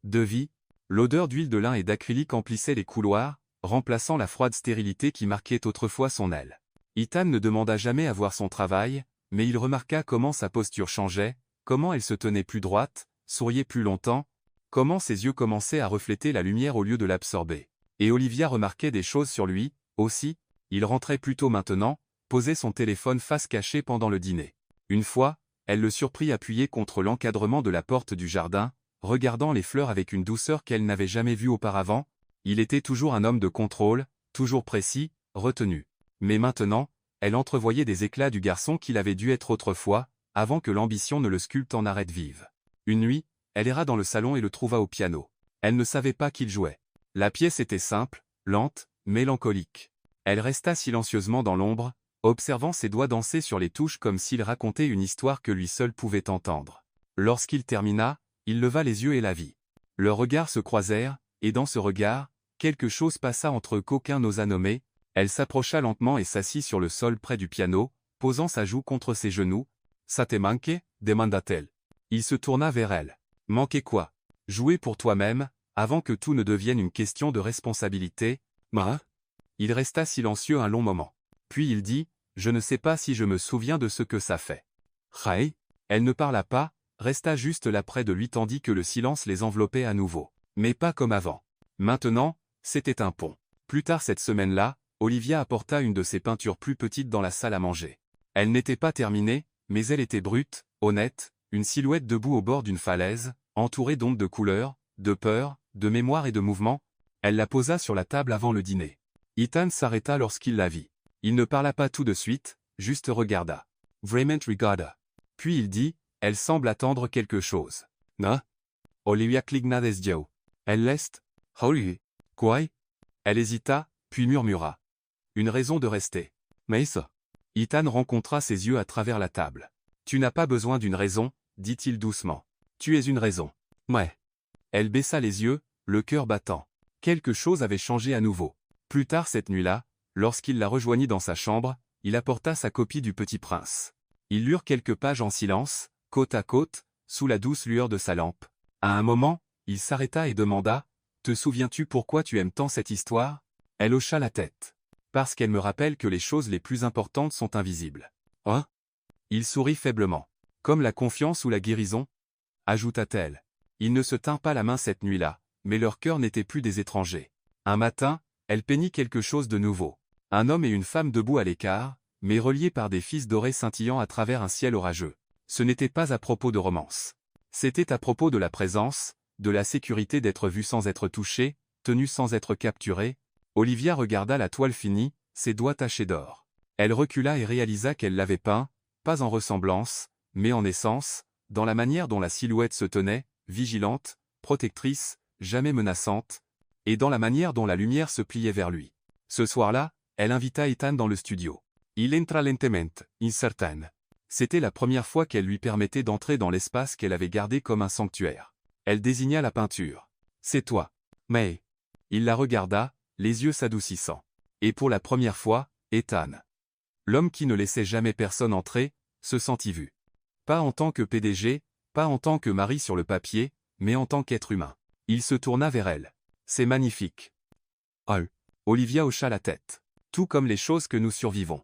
S1: De vie, l'odeur d'huile de lin et d'acrylique emplissait les couloirs, remplaçant la froide stérilité qui marquait autrefois son aile. Ethan ne demanda jamais à voir son travail, mais il remarqua comment sa posture changeait, comment elle se tenait plus droite, souriait plus longtemps, comment ses yeux commençaient à refléter la lumière au lieu de l'absorber. Et Olivia remarquait des choses sur lui, aussi. Il rentrait plus tôt maintenant, posait son téléphone face cachée pendant le dîner. Une fois, elle le surprit appuyé contre l'encadrement de la porte du jardin, regardant les fleurs avec une douceur qu'elle n'avait jamais vue auparavant. Il était toujours un homme de contrôle, toujours précis, retenu. Mais maintenant, elle entrevoyait des éclats du garçon qu'il avait dû être autrefois, avant que l'ambition ne le sculpte en arête vive. Une nuit, elle erra dans le salon et le trouva au piano. Elle ne savait pas qu'il jouait. La pièce était simple, lente, mélancolique. Elle resta silencieusement dans l'ombre, observant ses doigts danser sur les touches comme s'il racontait une histoire que lui seul pouvait entendre. Lorsqu'il termina, il leva les yeux et la vit. Leurs regards se croisèrent, et dans ce regard, quelque chose passa entre eux qu'aucun n'osa nommer. Elle s'approcha lentement et s'assit sur le sol près du piano, posant sa joue contre ses genoux. « Ça t'est manqué ?» demanda-t-elle. Il se tourna vers elle. « Manqué quoi ? Jouer pour toi-même, avant que tout ne devienne une question de responsabilité, hein ?» Il resta silencieux un long moment. Puis il dit, je ne sais pas si je me souviens de ce que ça fait. Hey. Elle ne parla pas, resta juste là près de lui tandis que le silence les enveloppait à nouveau. Mais pas comme avant. Maintenant, c'était un pont. Plus tard cette semaine-là, Olivia apporta une de ses peintures plus petites dans la salle à manger. Elle n'était pas terminée, mais elle était brute, honnête, une silhouette debout au bord d'une falaise, entourée d'ondes de couleurs, de peur, de mémoire et de mouvement. Elle la posa sur la table avant le dîner. Ethan s'arrêta lorsqu'il la vit. Il ne parla pas tout de suite, juste regarda. Vraiment regarda. Puis il dit, elle semble attendre quelque chose. Non? Olivia cligna des yeux. Elle l'est? Oui. Quoi? Elle hésita, puis murmura. Une raison de rester. Mais ça. Ethan rencontra ses yeux à travers la table. Tu n'as pas besoin d'une raison, dit-il doucement. Tu es une raison. Ouais. Elle baissa les yeux, le cœur battant. Quelque chose avait changé à nouveau. Plus tard cette nuit-là, lorsqu'il la rejoignit dans sa chambre, il apporta sa copie du Petit Prince. Ils lurent quelques pages en silence, côte à côte, sous la douce lueur de sa lampe. À un moment, il s'arrêta et demanda, « Te souviens-tu pourquoi tu aimes tant cette histoire ?» Elle hocha la tête. « Parce qu'elle me rappelle que les choses les plus importantes sont invisibles. » Hein? Il sourit faiblement. « Comme la confiance ou la guérison ?» ajouta-t-elle. Il ne se tint pas la main cette nuit-là, mais leurs cœurs n'étaient plus des étrangers. Un matin, elle peignit quelque chose de nouveau. Un homme et une femme debout à l'écart, mais reliés par des fils dorés scintillant à travers un ciel orageux. Ce n'était pas à propos de romance. C'était à propos de la présence, de la sécurité d'être vu sans être touché, tenu sans être capturé. Olivia regarda la toile finie, ses doigts tachés d'or. Elle recula et réalisa qu'elle l'avait peint, pas en ressemblance, mais en essence, dans la manière dont la silhouette se tenait, vigilante, protectrice, jamais menaçante, et dans la manière dont la lumière se pliait vers lui. Ce soir-là, elle invita Ethan dans le studio. Il entra lentement, incertain. C'était la première fois qu'elle lui permettait d'entrer dans l'espace qu'elle avait gardé comme un sanctuaire. Elle désigna la peinture. « C'est toi. » Mais... Il la regarda, les yeux s'adoucissant. Et pour la première fois, Ethan, l'homme qui ne laissait jamais personne entrer, se sentit vu. Pas en tant que PDG, pas en tant que mari sur le papier, mais en tant qu'être humain. Il se tourna vers elle. « C'est magnifique. » Oh. Olivia hocha la tête. « Tout comme les choses que nous survivons. »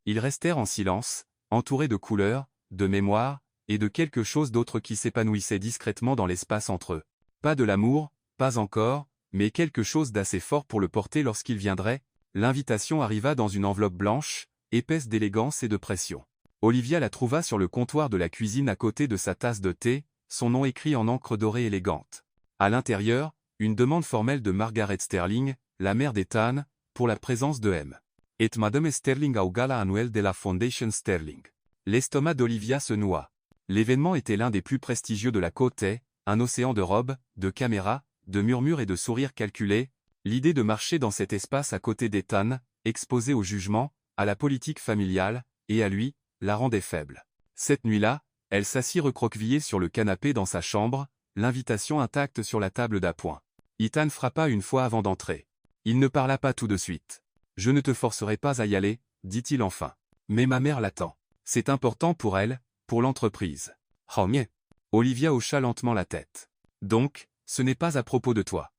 S1: Ils restèrent en silence, entourés de couleurs, de mémoire, et de quelque chose d'autre qui s'épanouissait discrètement dans l'espace entre eux. Pas de l'amour, pas encore, mais quelque chose d'assez fort pour le porter lorsqu'il viendrait. L'invitation arriva dans une enveloppe blanche, épaisse d'élégance et de pression. Olivia la trouva sur le comptoir de la cuisine à côté de sa tasse de thé, son nom écrit en encre dorée élégante. À l'intérieur, une demande formelle de Margaret Sterling, la mère d'Ethan, pour la présence de M. Et Madame Sterling au gala annuel de la Foundation Sterling. L'estomac d'Olivia se noua. L'événement était l'un des plus prestigieux de la côte, un océan de robes, de caméras, de murmures et de sourires calculés. L'idée de marcher dans cet espace à côté d'Ethan, exposé au jugement, à la politique familiale, et à lui, la rendait faible. Cette nuit-là, elle s'assit recroquevillée sur le canapé dans sa chambre, l'invitation intacte sur la table d'appoint. Ethan frappa une fois avant d'entrer. Il ne parla pas tout de suite. « Je ne te forcerai pas à y aller, » dit-il enfin. « Mais ma mère l'attend. C'est important pour elle, pour l'entreprise. » Oh mien. Olivia hocha lentement la tête. « Donc, ce n'est pas à propos de toi. »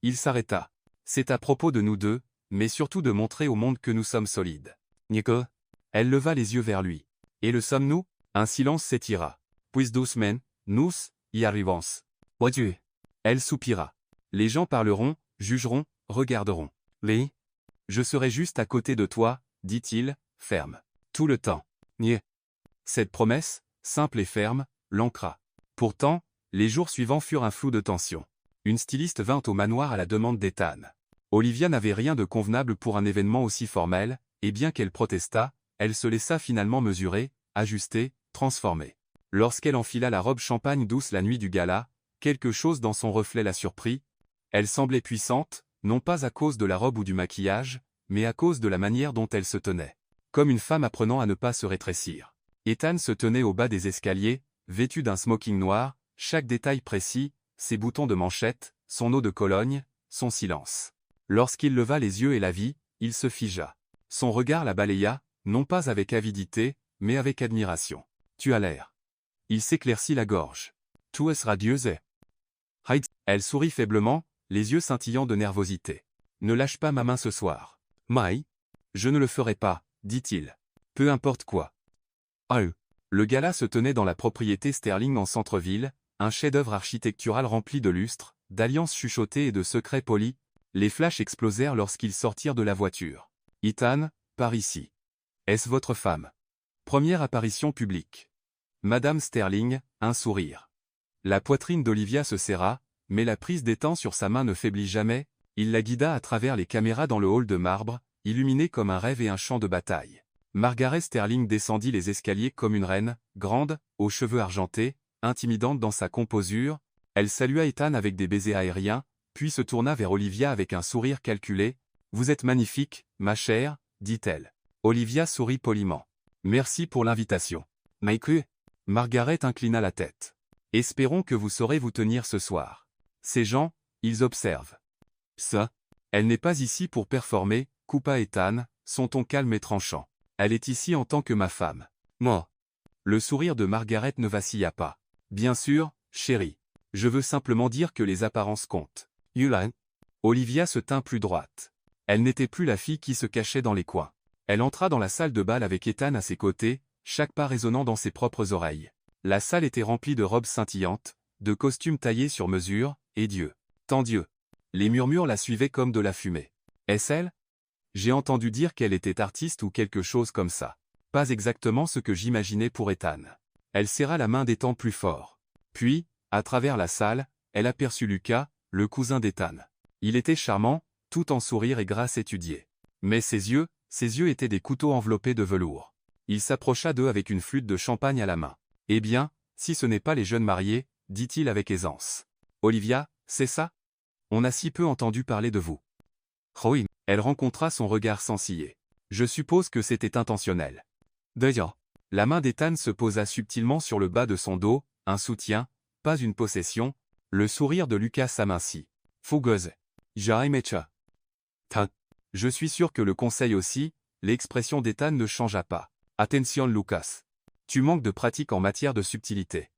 S1: Il s'arrêta. « C'est à propos de nous deux, mais surtout de montrer au monde que nous sommes solides. » Nico. Elle leva les yeux vers lui. « Et le sommes-nous » Un silence s'étira. « Puis doucement, nous y arrivons. » Oh Dieu. Elle soupira. « Les gens parleront, jugeront, regarderont. Les... Je serai juste à côté de toi, dit-il, ferme. Tout le temps. Nie. » Cette promesse, simple et ferme, l'ancra. Pourtant, les jours suivants furent un flou de tension. Une styliste vint au manoir à la demande d'Ethan. Olivia n'avait rien de convenable pour un événement aussi formel, et bien qu'elle protestât, elle se laissa finalement mesurer, ajuster, transformer. Lorsqu'elle enfila la robe champagne douce la nuit du gala, quelque chose dans son reflet la surprit. Elle semblait puissante, non pas à cause de la robe ou du maquillage, mais à cause de la manière dont elle se tenait. Comme une femme apprenant à ne pas se rétrécir. Ethan se tenait au bas des escaliers, vêtu d'un smoking noir, chaque détail précis, ses boutons de manchette, son eau de Cologne, son silence. Lorsqu'il leva les yeux et la vit, il se figea. Son regard la balaya, non pas avec avidité, mais avec admiration. « Tu as l'air. » Il s'éclaircit la gorge. « Tu es radieuse. » Elle sourit faiblement, les yeux scintillant de nervosité. « Ne lâche pas ma main ce soir. » Mai. Je ne le ferai pas, dit-il. Peu importe quoi. Ah. Le gala se tenait dans la propriété Sterling en centre-ville, un chef-d'œuvre architectural rempli de lustres, d'alliances chuchotées et de secrets polis. Les flashs explosèrent lorsqu'ils sortirent de la voiture. Ethan, par ici. Est-ce votre femme? Première apparition publique. Madame Sterling, un sourire. La poitrine d'Olivia se serra, mais la prise d'Ethan sur sa main ne faiblit jamais. Il la guida à travers les caméras dans le hall de marbre, illuminé comme un rêve et un champ de bataille. Margaret Sterling descendit les escaliers comme une reine, grande, aux cheveux argentés, intimidante dans sa composure. Elle salua Ethan avec des baisers aériens, puis se tourna vers Olivia avec un sourire calculé. « Vous êtes magnifique, ma chère, dit-elle. Olivia sourit poliment. « Merci pour l'invitation. » Mike. Margaret inclina la tête. « Espérons que vous saurez vous tenir ce soir. Ces gens, ils observent. » Ça. Elle n'est pas ici pour performer, coupa Ethan, son ton calme et tranchant. Elle est ici en tant que ma femme. Moi. Le sourire de Margaret ne vacilla pas. Bien sûr, chérie. Je veux simplement dire que les apparences comptent. Yulan. Olivia se tint plus droite. Elle n'était plus la fille qui se cachait dans les coins. Elle entra dans la salle de bal avec Ethan à ses côtés, chaque pas résonnant dans ses propres oreilles. La salle était remplie de robes scintillantes, de costumes taillés sur mesure, et Dieu. Tant Dieu. Les murmures la suivaient comme de la fumée. Est-ce elle? J'ai entendu dire qu'elle était artiste ou quelque chose comme ça. Pas exactement ce que j'imaginais pour Ethan. Elle serra la main d'Ethan plus fort. Puis, à travers la salle, elle aperçut Lucas, le cousin d'Ethan. Il était charmant, tout en sourire et grâce étudiée. Mais ses yeux étaient des couteaux enveloppés de velours. Il s'approcha d'eux avec une flûte de champagne à la main. « Eh bien, si ce n'est pas les jeunes mariés, dit-il avec aisance. Olivia, c'est ça? On a si peu entendu parler de vous. » Oui. Elle rencontra son regard sans ciller. Je suppose que c'était intentionnel. D'ailleurs, la main d'Ethan se posa subtilement sur le bas de son dos, un soutien, pas une possession. Le sourire de Lucas s'amincit. Fougueuse. Jaimecha. Je suis sûr que le conseil aussi. L'expression d'Ethan ne changea pas. Attention Lucas. Tu manques de pratique en matière de subtilité.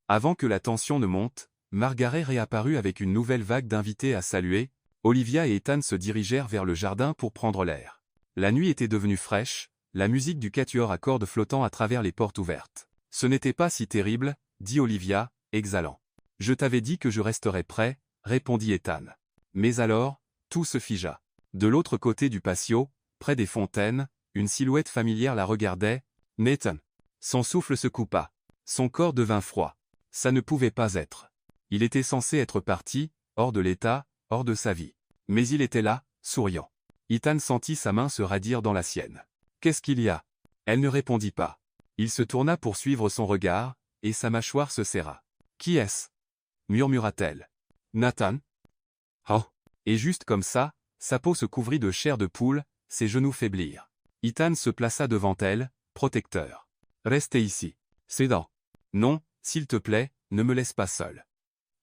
S1: Avant que la tension ne monte, Margaret réapparut avec une nouvelle vague d'invités à saluer. Olivia et Ethan se dirigèrent vers le jardin pour prendre l'air. La nuit était devenue fraîche, la musique du quatuor à cordes flottant à travers les portes ouvertes. Ce n'était pas si terrible, dit Olivia, exhalant. Je t'avais dit que je resterais prêt, répondit Ethan. Mais alors, tout se figea. De l'autre côté du patio, près des fontaines, une silhouette familière la regardait. Nathan. Son souffle se coupa. Son corps devint froid. Ça ne pouvait pas être. Il était censé être parti, hors de l'état, hors de sa vie. Mais il était là, souriant. Ethan sentit sa main se radir dans la sienne. Qu'est-ce qu'il y a? Elle ne répondit pas. Il se tourna pour suivre son regard, et sa mâchoire se serra. Qui est-ce? Murmura-t-elle. Nathan? Oh. Et juste comme ça, sa peau se couvrit de chair de poule, ses genoux faiblirent. Ethan se plaça devant elle, protecteur. Restez ici. Cédant. Non, s'il te plaît, ne me laisse pas seul.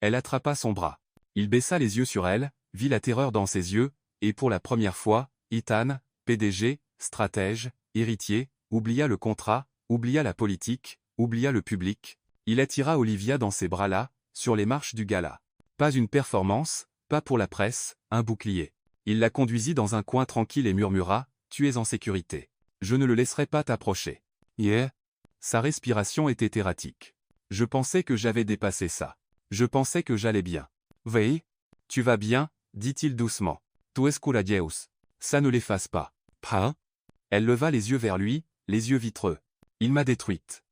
S1: Elle attrapa son bras. Il baissa les yeux sur elle, vit la terreur dans ses yeux, et pour la première fois, Ethan, PDG, stratège, héritier, oublia le contrat, oublia la politique, oublia le public. Il attira Olivia dans ses bras là, sur les marches du gala. Pas une performance, pas pour la presse, un bouclier. Il la conduisit dans un coin tranquille et murmura, « Tu es en sécurité. Je ne le laisserai pas t'approcher. » Yeah. Sa respiration était erratique. Je pensais que j'avais dépassé ça. Je pensais que j'allais bien. Oui. Tu vas bien, dit-il doucement. Tu es courageous. Ça ne l'efface pas. Hein? Elle leva les yeux vers lui, les yeux vitreux. Il m'a détruite.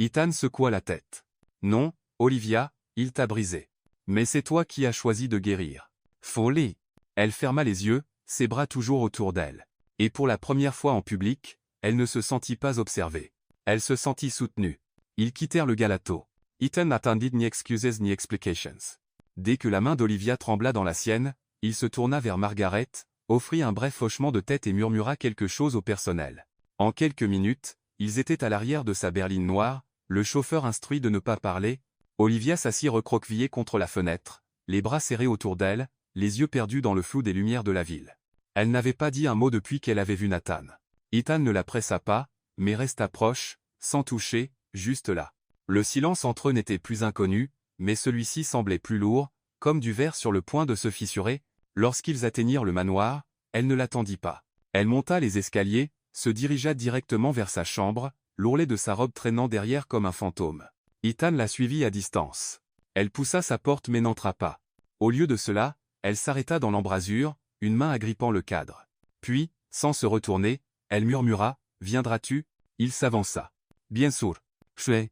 S1: Ethan secoua la tête. Non, Olivia, il t'a brisé. Mais c'est toi qui as choisi de guérir. Folie. Elle ferma les yeux, ses bras toujours autour d'elle. Et pour la première fois en public, elle ne se sentit pas observée. Elle se sentit soutenue. Ils quittèrent le galato. Ethan n'attendit ni excuses ni explications. Dès que la main d'Olivia trembla dans la sienne, il se tourna vers Margaret, offrit un bref hochement de tête et murmura quelque chose au personnel. En quelques minutes, ils étaient à l'arrière de sa berline noire, le chauffeur instruit de ne pas parler. Olivia s'assit recroquevillée contre la fenêtre, les bras serrés autour d'elle, les yeux perdus dans le flou des lumières de la ville. Elle n'avait pas dit un mot depuis qu'elle avait vu Nathan. Ethan ne la pressa pas, mais resta proche, sans toucher, juste là. Le silence entre eux n'était plus inconnu, mais celui-ci semblait plus lourd, comme du verre sur le point de se fissurer. Lorsqu'ils atteignirent le manoir, Elle ne l'attendit pas. Elle monta les escaliers, se dirigea directement vers sa chambre, l'ourlet de sa robe traînant derrière comme un fantôme. Ethan la suivit à distance. Elle poussa sa porte mais n'entra pas. Au lieu de cela, elle s'arrêta dans l'embrasure, une main agrippant le cadre. Puis, sans se retourner, elle murmura « Viendras-tu » Il s'avança. « Bien sûr. Je vais. »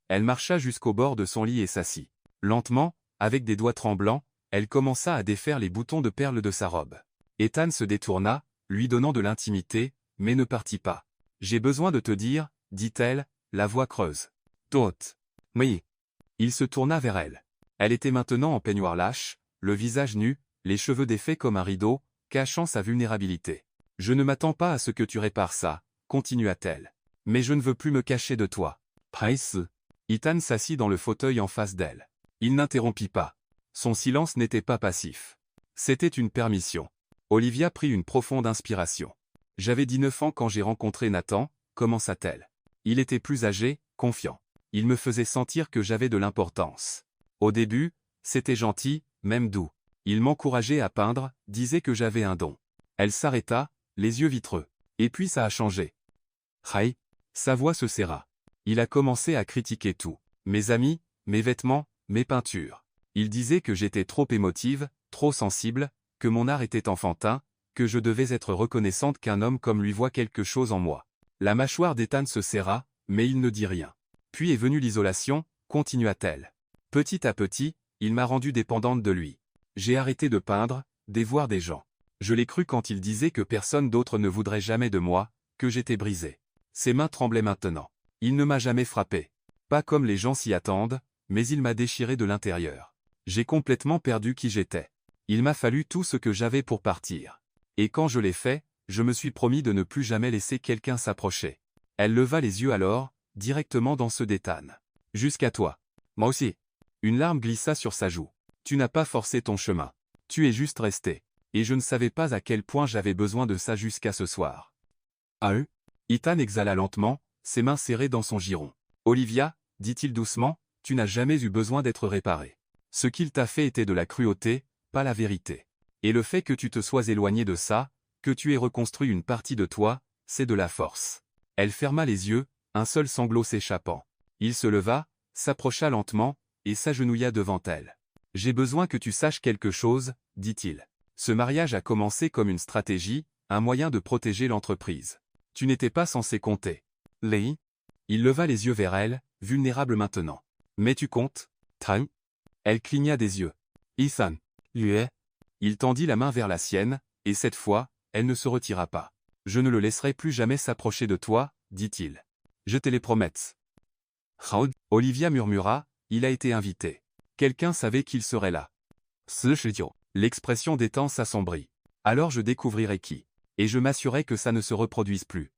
S1: Elle marcha jusqu'au bord de son lit et s'assit. Lentement, avec des doigts tremblants, elle commença à défaire les boutons de perles de sa robe. Ethan se détourna, lui donnant de l'intimité, mais ne partit pas. « J'ai besoin de te dire, » dit-elle, la voix creuse. « Tot. Oui. » Il se tourna vers elle. Elle était maintenant en peignoir lâche, le visage nu, les cheveux défaits comme un rideau, cachant sa vulnérabilité. « Je ne m'attends pas à ce que tu répares ça, » continua-t-elle. « Mais je ne veux plus me cacher de toi. » Price. Ethan s'assit dans le fauteuil en face d'elle. Il n'interrompit pas. Son silence n'était pas passif. C'était une permission. Olivia prit une profonde inspiration. « J'avais 19 ans quand j'ai rencontré Nathan », commença-t-elle. Il était plus âgé, confiant. Il me faisait sentir que j'avais de l'importance. Au début, c'était gentil, même doux. Il m'encourageait à peindre, disait que j'avais un don. Elle s'arrêta, les yeux vitreux. Et puis ça a changé. Rai. Sa voix se serra. Il a commencé à critiquer tout. Mes amis, mes vêtements, mes peintures. Il disait que j'étais trop émotive, trop sensible, que mon art était enfantin, que je devais être reconnaissante qu'un homme comme lui voit quelque chose en moi. La mâchoire d'Ethan se serra, mais il ne dit rien. Puis est venue l'isolation, continua-t-elle. Petit à petit, il m'a rendue dépendante de lui. J'ai arrêté de peindre, de voir des gens. Je l'ai cru quand il disait que personne d'autre ne voudrait jamais de moi, que j'étais brisée. Ses mains tremblaient maintenant. Il ne m'a jamais frappé. Pas comme les gens s'y attendent, mais il m'a déchiré de l'intérieur. J'ai complètement perdu qui j'étais. Il m'a fallu tout ce que j'avais pour partir. Et quand je l'ai fait, je me suis promis de ne plus jamais laisser quelqu'un s'approcher. Elle leva les yeux alors, directement dans ceux d'Ethan. Jusqu'à toi. Moi aussi. Une larme glissa sur sa joue. Tu n'as pas forcé ton chemin. Tu es juste resté. Et je ne savais pas à quel point j'avais besoin de ça jusqu'à ce soir. Ah eux? Ethan exhala lentement, ses mains serrées dans son giron. Olivia, dit-il doucement, tu n'as jamais eu besoin d'être réparée. Ce qu'il t'a fait était de la cruauté, pas la vérité. Et le fait que tu te sois éloigné de ça, que tu aies reconstruit une partie de toi, c'est de la force. Elle ferma les yeux, un seul sanglot s'échappant. Il se leva, s'approcha lentement, et s'agenouilla devant elle. « J'ai besoin que tu saches quelque chose, » dit-il. Ce mariage a commencé comme une stratégie, un moyen de protéger l'entreprise. Tu n'étais pas censé compter. Lei. Il leva les yeux vers elle, vulnérable maintenant. Mais tu comptes, Tran. Elle cligna des yeux. Ethan. Lui. Il tendit la main vers la sienne, et cette fois, elle ne se retira pas. Je ne le laisserai plus jamais s'approcher de toi, dit-il. Je te les promets. Raoud. Olivia murmura, il a été invité. Quelqu'un savait qu'il serait là. L'expression d'Ethan s'assombrit. Alors je découvrirai qui. Et je m'assurais que ça ne se reproduise plus.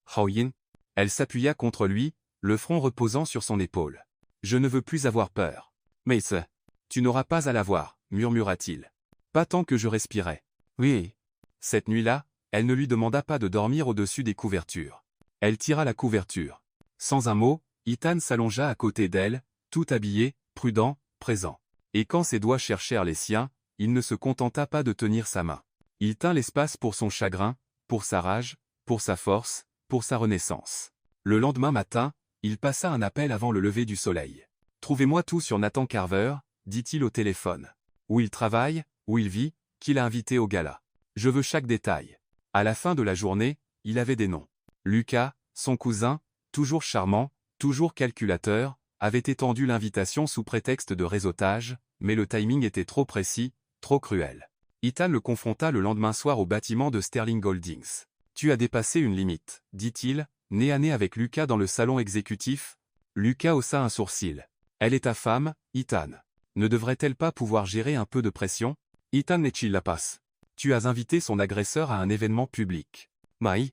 S1: Raoyin. Elle s'appuya contre lui, le front reposant sur son épaule. Je ne veux plus avoir peur. Mais ça. Tu n'auras pas à l'avoir, murmura-t-il. Pas tant que je respirais. Oui. Cette nuit-là, elle ne lui demanda pas de dormir au-dessus des couvertures. Elle tira la couverture. Sans un mot, Ethan s'allongea à côté d'elle, tout habillé, prudent, présent. Et quand ses doigts cherchèrent les siens, il ne se contenta pas de tenir sa main. Il tint l'espace pour son chagrin, pour sa rage, pour sa force, pour sa renaissance. Le lendemain matin, il passa un appel avant le lever du soleil. « Trouvez-moi tout sur Nathan Carver », dit-il au téléphone. Où il travaille, où il vit, qui l'a invité au gala. Je veux chaque détail. À la fin de la journée, il avait des noms. Lucas, son cousin, toujours charmant, toujours calculateur, avait étendu l'invitation sous prétexte de réseautage, mais le timing était trop précis, trop cruel. Ethan le confronta le lendemain soir au bâtiment de Sterling Holdings. « Tu as dépassé une limite, » dit-il, nez à nez avec Lucas dans le salon exécutif. Lucas haussa un sourcil. « Elle est ta femme, Ethan. Ne devrait-elle pas pouvoir gérer un peu de pression ?» Ethan n'est-il la passe. Tu as invité son agresseur à un événement public. Mai.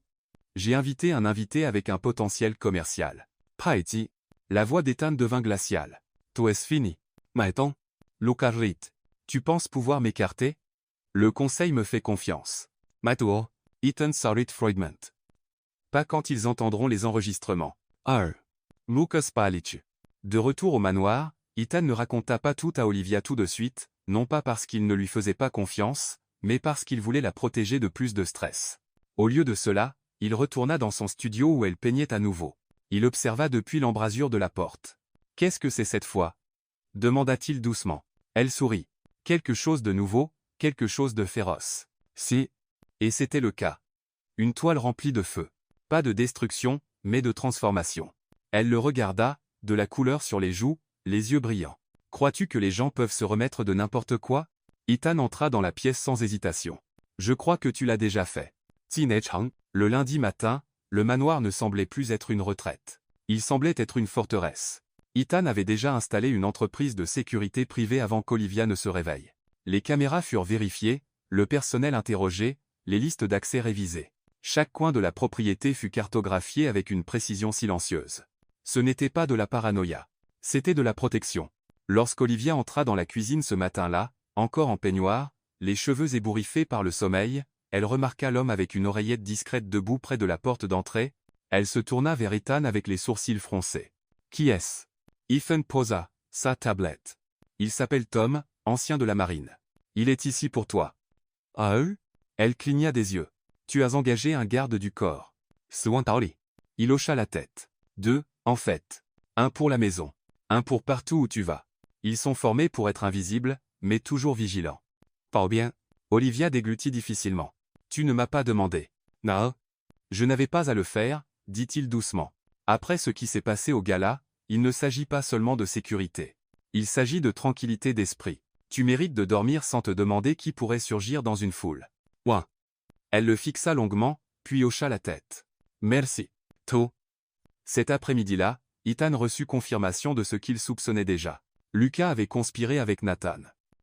S1: J'ai invité un invité avec un potentiel commercial. Praeti. La voix d'Ethan devint glaciale. Toi est fini. Maetan. Lucas Reed. Tu penses pouvoir m'écarter? Le conseil me fait confiance. Matuo. Ethan Sarit Freudment. Pas quand ils entendront les enregistrements. Lucas Palic. De retour au manoir, Ethan ne raconta pas tout à Olivia tout de suite, non pas parce qu'il ne lui faisait pas confiance, mais parce qu'il voulait la protéger de plus de stress. Au lieu de cela, il retourna dans son studio où elle peignait à nouveau. Il observa depuis l'embrasure de la porte. « Qu'est-ce que c'est cette fois » demanda-t-il doucement. Elle sourit. Quelque chose de nouveau, quelque chose de féroce. Si. Et c'était le cas. Une toile remplie de feu. Pas de destruction, mais de transformation. Elle le regarda, de la couleur sur les joues, les yeux brillants. « Crois-tu que les gens peuvent se remettre de n'importe quoi » Ethan entra dans la pièce sans hésitation. « Je crois que tu l'as déjà fait. » Teenage Hang. Le lundi matin, le manoir ne semblait plus être une retraite. Il semblait être une forteresse. Ethan avait déjà installé une entreprise de sécurité privée avant qu'Olivia ne se réveille. Les caméras furent vérifiées, le personnel interrogé, les listes d'accès révisées. Chaque coin de la propriété fut cartographié avec une précision silencieuse. Ce n'était pas de la paranoïa. C'était de la protection. Lorsqu'Olivia entra dans la cuisine ce matin-là, encore en peignoir, les cheveux ébouriffés par le sommeil, elle remarqua l'homme avec une oreillette discrète debout près de la porte d'entrée. Elle se tourna vers Ethan avec les sourcils froncés. « Qui est-ce » Ethan posa sa tablette. « Il s'appelle Tom, ancien de la marine. Il est ici pour toi. »« Ah eux » Elle cligna des yeux. « Tu as engagé un garde du corps. » Il hocha la tête. « Deux, en fait. Un pour la maison. Un pour partout où tu vas. Ils sont formés pour être invisibles, mais toujours vigilants. »« Pas bien. » Olivia déglutit difficilement. « Tu ne m'as pas demandé. »« Non. Je n'avais pas à le faire, » dit-il doucement. Après ce qui s'est passé au gala, il ne s'agit pas seulement de sécurité. Il s'agit de tranquillité d'esprit. Tu mérites de dormir sans te demander qui pourrait surgir dans une foule. Ouin. Elle le fixa longuement, puis hocha la tête. Merci. Tôt. Cet après-midi-là, Ethan reçut confirmation de ce qu'il soupçonnait déjà. Lucas avait conspiré avec Nathan.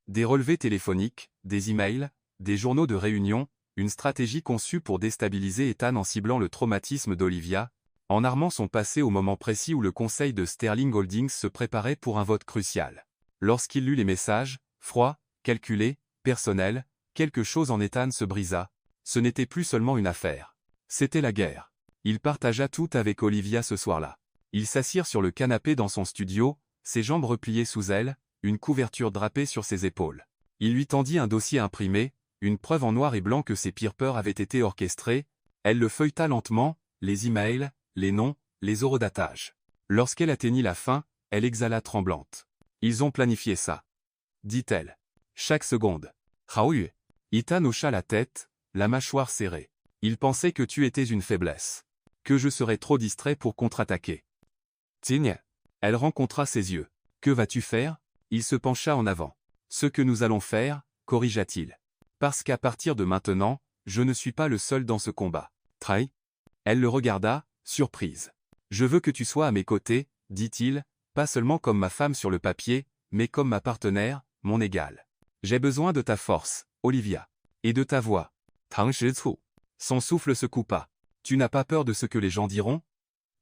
S1: Des relevés téléphoniques, des emails, des journaux de réunion, une stratégie conçue pour déstabiliser Ethan en ciblant le traumatisme d'Olivia, en armant son passé au moment précis où le conseil de Sterling Holdings se préparait pour un vote crucial. Lorsqu'il lut les messages, froids, calculés, personnels, quelque chose en Ethan se brisa. Ce n'était plus seulement une affaire. C'était la guerre. Il partagea tout avec Olivia ce soir-là. Ils s'assirent sur le canapé dans son studio, ses jambes repliées sous elle, une couverture drapée sur ses épaules. Il lui tendit un dossier imprimé, une preuve en noir et blanc que ses pires peurs avaient été orchestrées. Elle le feuilleta lentement, les emails, les noms, les horodatages. Lorsqu'elle atteignit la fin, elle exhala tremblante. « Ils ont planifié ça. » dit-elle. Chaque seconde. Raoul. Ethan hocha la tête, la mâchoire serrée. Il pensait que tu étais une faiblesse. Que je serais trop distrait pour contre-attaquer. Tigne. Elle rencontra ses yeux. Que vas-tu faire ? Il se pencha en avant. Ce que nous allons faire, corrigea-t-il. Parce qu'à partir de maintenant, je ne suis pas le seul dans ce combat. Trai. Elle le regarda, surprise. Je veux que tu sois à mes côtés, dit-il, pas seulement comme ma femme sur le papier, mais comme ma partenaire, mon égale. J'ai besoin de ta force, Olivia. Et de ta voix. Tang Shizhu. Son souffle se coupa. Tu n'as pas peur de ce que les gens diront ?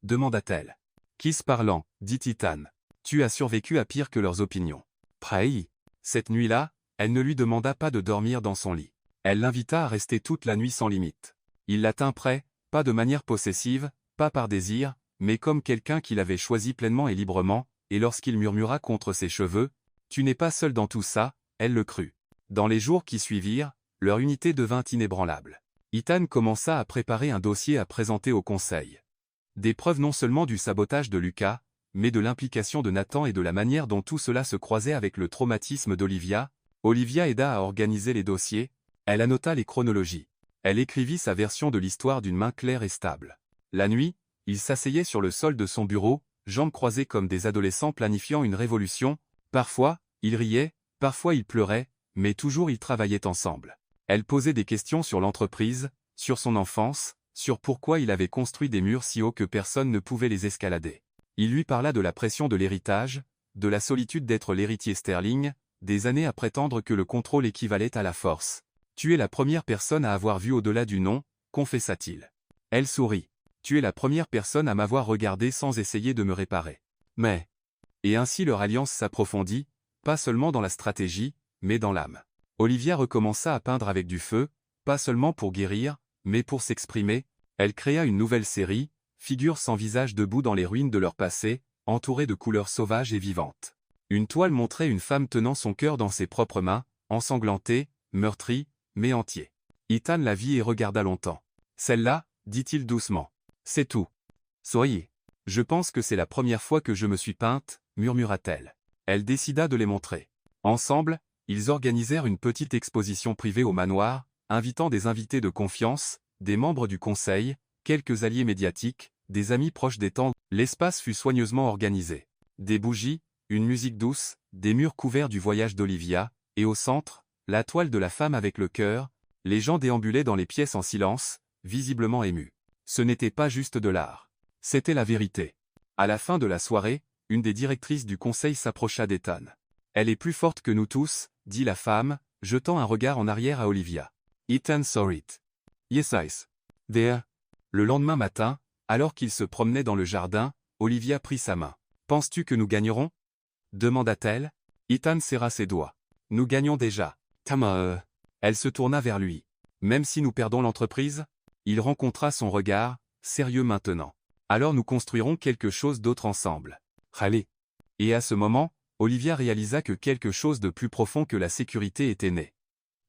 S1: demanda-t-elle. Kiss parlant, dit Ethan. Tu as survécu à pire que leurs opinions. Prei. Cette nuit-là, elle ne lui demanda pas de dormir dans son lit. Elle l'invita à rester toute la nuit sans limite. Il la tint près, pas de manière possessive, pas par désir, mais comme quelqu'un qu'il avait choisi pleinement et librement, et lorsqu'il murmura contre ses cheveux, « Tu n'es pas seul dans tout ça », elle le crut. Dans les jours qui suivirent, leur unité devint inébranlable. Ethan commença à préparer un dossier à présenter au conseil. Des preuves non seulement du sabotage de Lucas, mais de l'implication de Nathan et de la manière dont tout cela se croisait avec le traumatisme d'Olivia. Olivia aida à organiser les dossiers, elle annota les chronologies. Elle écrivit sa version de l'histoire d'une main claire et stable. La nuit, il s'asseyait sur le sol de son bureau, jambes croisées comme des adolescents planifiant une révolution. Parfois, il riait, parfois il pleurait, mais toujours ils travaillaient ensemble. Elle posait des questions sur l'entreprise, sur son enfance, sur pourquoi il avait construit des murs si hauts que personne ne pouvait les escalader. Il lui parla de la pression de l'héritage, de la solitude d'être l'héritier Sterling, des années à prétendre que le contrôle équivalait à la force. « Tu es la première personne à avoir vu au-delà du nom », confessa-t-il. Elle sourit. « Tu es la première personne à m'avoir regardé sans essayer de me réparer. » Mais... Et ainsi leur alliance s'approfondit, pas seulement dans la stratégie, mais dans l'âme. Olivia recommença à peindre avec du feu, pas seulement pour guérir, mais pour s'exprimer. Elle créa une nouvelle série, figures sans visage debout dans les ruines de leur passé, entourées de couleurs sauvages et vivantes. Une toile montrait une femme tenant son cœur dans ses propres mains, ensanglantée, meurtrie, mais entier. Ethan la vit et regarda longtemps. Celle-là, dit-il doucement. C'est tout. Soyez. Je pense que c'est la première fois que je me suis peinte, murmura-t-elle. Elle décida de les montrer. Ensemble, ils organisèrent une petite exposition privée au manoir, invitant des invités de confiance, des membres du conseil, quelques alliés médiatiques, des amis proches des temps. L'espace fut soigneusement organisé. Des bougies, une musique douce, des murs couverts du voyage d'Olivia, et au centre, la toile de la femme avec le cœur. Les gens déambulaient dans les pièces en silence, visiblement émus. Ce n'était pas juste de l'art. C'était la vérité. À la fin de la soirée, une des directrices du conseil s'approcha d'Ethan. « Elle est plus forte que nous tous », dit la femme, jetant un regard en arrière à Olivia. Ethan saw it. Yes, eyes. There. Le lendemain matin, alors qu'il se promenait dans le jardin, Olivia prit sa main. « Penses-tu que nous gagnerons » demanda-t-elle. Ethan serra ses doigts. « Nous gagnons déjà. » Elle se tourna vers lui. « Même si nous perdons l'entreprise ?» Il rencontra son regard, sérieux maintenant. « Alors nous construirons quelque chose d'autre ensemble. » Allez. Et à ce moment, Olivia réalisa que quelque chose de plus profond que la sécurité était né.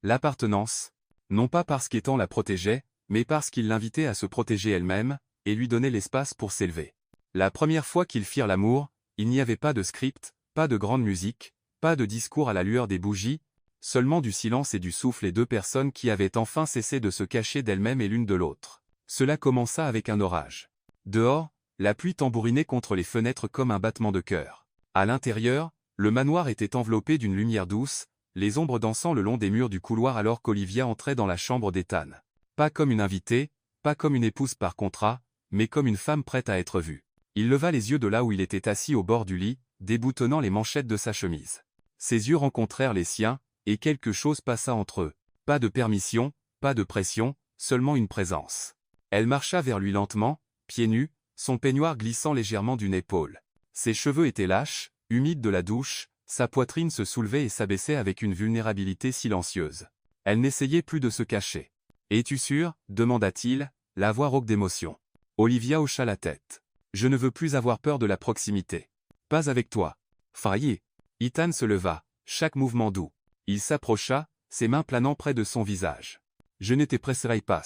S1: L'appartenance. Non pas parce qu'Ethan la protégeait, mais parce qu'il l'invitait à se protéger elle-même, et lui donnait l'espace pour s'élever. La première fois qu'ils firent l'amour, il n'y avait pas de script, pas de grande musique, pas de discours à la lueur des bougies, seulement du silence et du souffle et deux personnes qui avaient enfin cessé de se cacher d'elles-mêmes et l'une de l'autre. Cela commença avec un orage. Dehors, la pluie tambourinait contre les fenêtres comme un battement de cœur. À l'intérieur, le manoir était enveloppé d'une lumière douce, les ombres dansant le long des murs du couloir alors qu'Olivia entrait dans la chambre d'Ethan. Pas comme une invitée, pas comme une épouse par contrat, mais comme une femme prête à être vue. Il leva les yeux de là où il était assis au bord du lit, déboutonnant les manchettes de sa chemise. Ses yeux rencontrèrent les siens, et quelque chose passa entre eux. Pas de permission, pas de pression, seulement une présence. Elle marcha vers lui lentement, pieds nus, son peignoir glissant légèrement d'une épaule. Ses cheveux étaient lâches, humides de la douche, sa poitrine se soulevait et s'abaissait avec une vulnérabilité silencieuse. Elle n'essayait plus de se cacher. « Es-tu sûr » demanda-t-il, la voix rauque d'émotion. Olivia hocha la tête. « Je ne veux plus avoir peur de la proximité. Pas avec toi. » Faillé. Ethan se leva, chaque mouvement doux. Il s'approcha, ses mains planant près de son visage. « Je ne te presserai pas.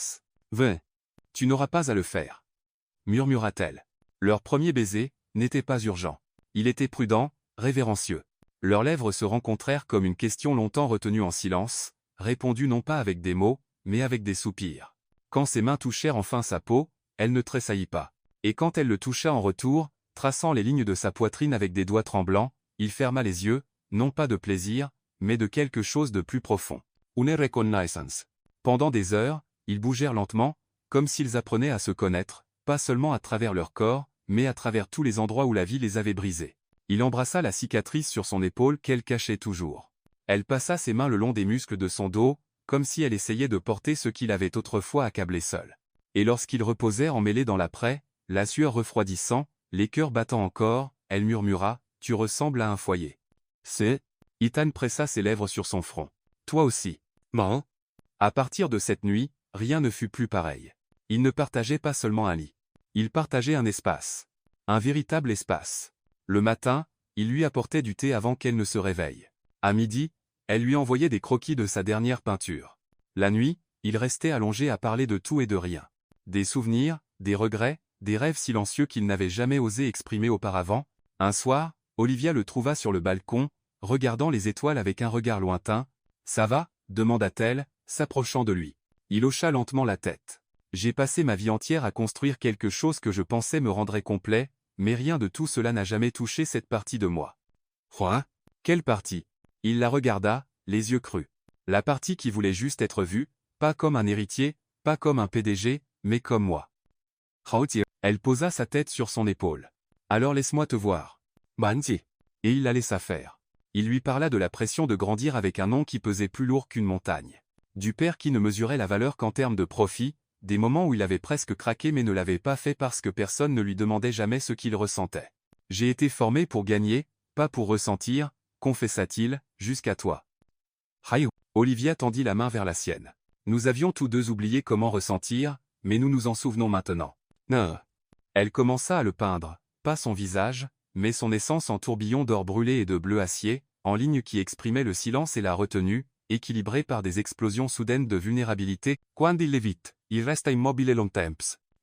S1: Viens. Tu n'auras pas à le faire. » murmura-t-elle. Leur premier baiser n'était pas urgent. Il était prudent, révérencieux. Leurs lèvres se rencontrèrent comme une question longtemps retenue en silence, répondue non pas avec des mots, mais avec des soupirs. Quand ses mains touchèrent enfin sa peau, elle ne tressaillit pas. Et quand elle le toucha en retour, traçant les lignes de sa poitrine avec des doigts tremblants, il ferma les yeux, non pas de plaisir, mais de quelque chose de plus profond. Une reconnaissance. Pendant des heures, ils bougèrent lentement, comme s'ils apprenaient à se connaître, pas seulement à travers leur corps, mais à travers tous les endroits où la vie les avait brisés. Il embrassa la cicatrice sur son épaule qu'elle cachait toujours. Elle passa ses mains le long des muscles de son dos, comme si elle essayait de porter ce qu'il avait autrefois accablé seul. Et lorsqu'ils reposèrent emmêlés dans l'après, la sueur refroidissant, les cœurs battant encore, elle murmura, « Tu ressembles à un foyer. » C'est. Ethan pressa ses lèvres sur son front. « Toi aussi. » Non. À partir de cette nuit, rien ne fut plus pareil. Ils ne partageaient pas seulement un lit. Ils partageaient un espace. Un véritable espace. Le matin, il lui apportait du thé avant qu'elle ne se réveille. À midi, elle lui envoyait des croquis de sa dernière peinture. La nuit, il restait allongé à parler de tout et de rien. Des souvenirs, des regrets, des rêves silencieux qu'il n'avait jamais osé exprimer auparavant. Un soir, Olivia le trouva sur le balcon, regardant les étoiles avec un regard lointain. « Ça va » demanda-t-elle, s'approchant de lui. Il hocha lentement la tête. « J'ai passé ma vie entière à construire quelque chose que je pensais me rendrait complet, mais rien de tout cela n'a jamais touché cette partie de moi. » Quoi ? Quelle partie ? Il la regarda, les yeux crus. La partie qui voulait juste être vue, pas comme un héritier, pas comme un PDG, mais comme moi. Elle posa sa tête sur son épaule. « Alors laisse-moi te voir. » Banti. Et il la laissa faire. Il lui parla de la pression de grandir avec un nom qui pesait plus lourd qu'une montagne. Du père qui ne mesurait la valeur qu'en termes de profit, des moments où il avait presque craqué mais ne l'avait pas fait parce que personne ne lui demandait jamais ce qu'il ressentait. « J'ai été formé pour gagner, pas pour ressentir, confessa-t-il, jusqu'à toi. » Olivia tendit la main vers la sienne. Nous avions tous deux oublié comment ressentir, mais nous nous en souvenons maintenant. Non. Elle commença à le peindre, pas son visage, mais son essence en tourbillon d'or brûlé et de bleu acier, en lignes qui exprimaient le silence et la retenue, équilibré par des explosions soudaines de vulnérabilité. Quand il l'évite, il resta immobile longtemps.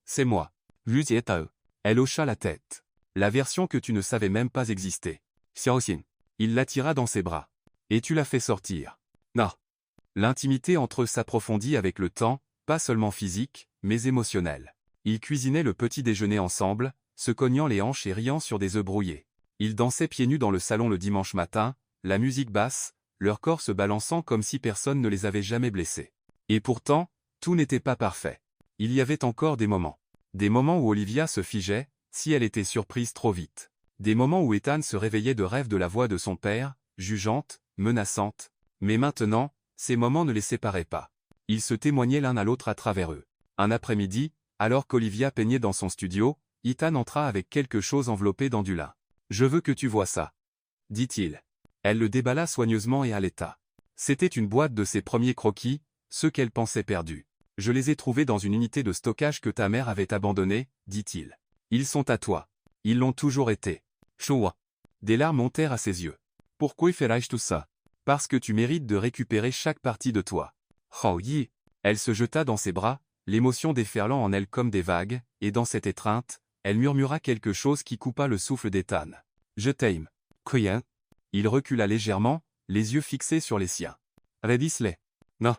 S1: C'est moi. Luzietao. Elle hocha la tête. La version que tu ne savais même pas exister. Xiaoxin. Il l'attira dans ses bras. Et tu l'as fait sortir. Non. L'intimité entre eux s'approfondit avec le temps, pas seulement physique, mais émotionnelle. Ils cuisinaient le petit déjeuner ensemble, se cognant les hanches et riant sur des œufs brouillés. Ils dansaient pieds nus dans le salon le dimanche matin, la musique basse, leur corps se balançant comme si personne ne les avait jamais blessés. Et pourtant, tout n'était pas parfait. Il y avait encore des moments. Des moments où Olivia se figeait, si elle était surprise trop vite. Des moments où Ethan se réveillait de rêve de la voix de son père, jugeante, menaçante. Mais maintenant, ces moments ne les séparaient pas. Ils se témoignaient l'un à l'autre à travers eux. Un après-midi, alors qu'Olivia peignait dans son studio, Ethan entra avec quelque chose enveloppé dans du lin. « Je veux que tu vois ça. » dit-il. Elle le déballa soigneusement et à l'état. C'était une boîte de ses premiers croquis, ceux qu'elle pensait perdus. « Je les ai trouvés dans une unité de stockage que ta mère avait abandonnée, dit-il. Ils sont à toi. Ils l'ont toujours été. Choua. Des larmes montèrent à ses yeux. Pourquoi ferais-je tout ça? Parce que tu mérites de récupérer chaque partie de toi. Oh yi. Elle se jeta dans ses bras, l'émotion déferlant en elle comme des vagues, et dans cette étreinte, elle murmura quelque chose qui coupa le souffle d'Ethan. Je t'aime. Quoi? Il recula légèrement, les yeux fixés sur les siens. Redis-les. Non.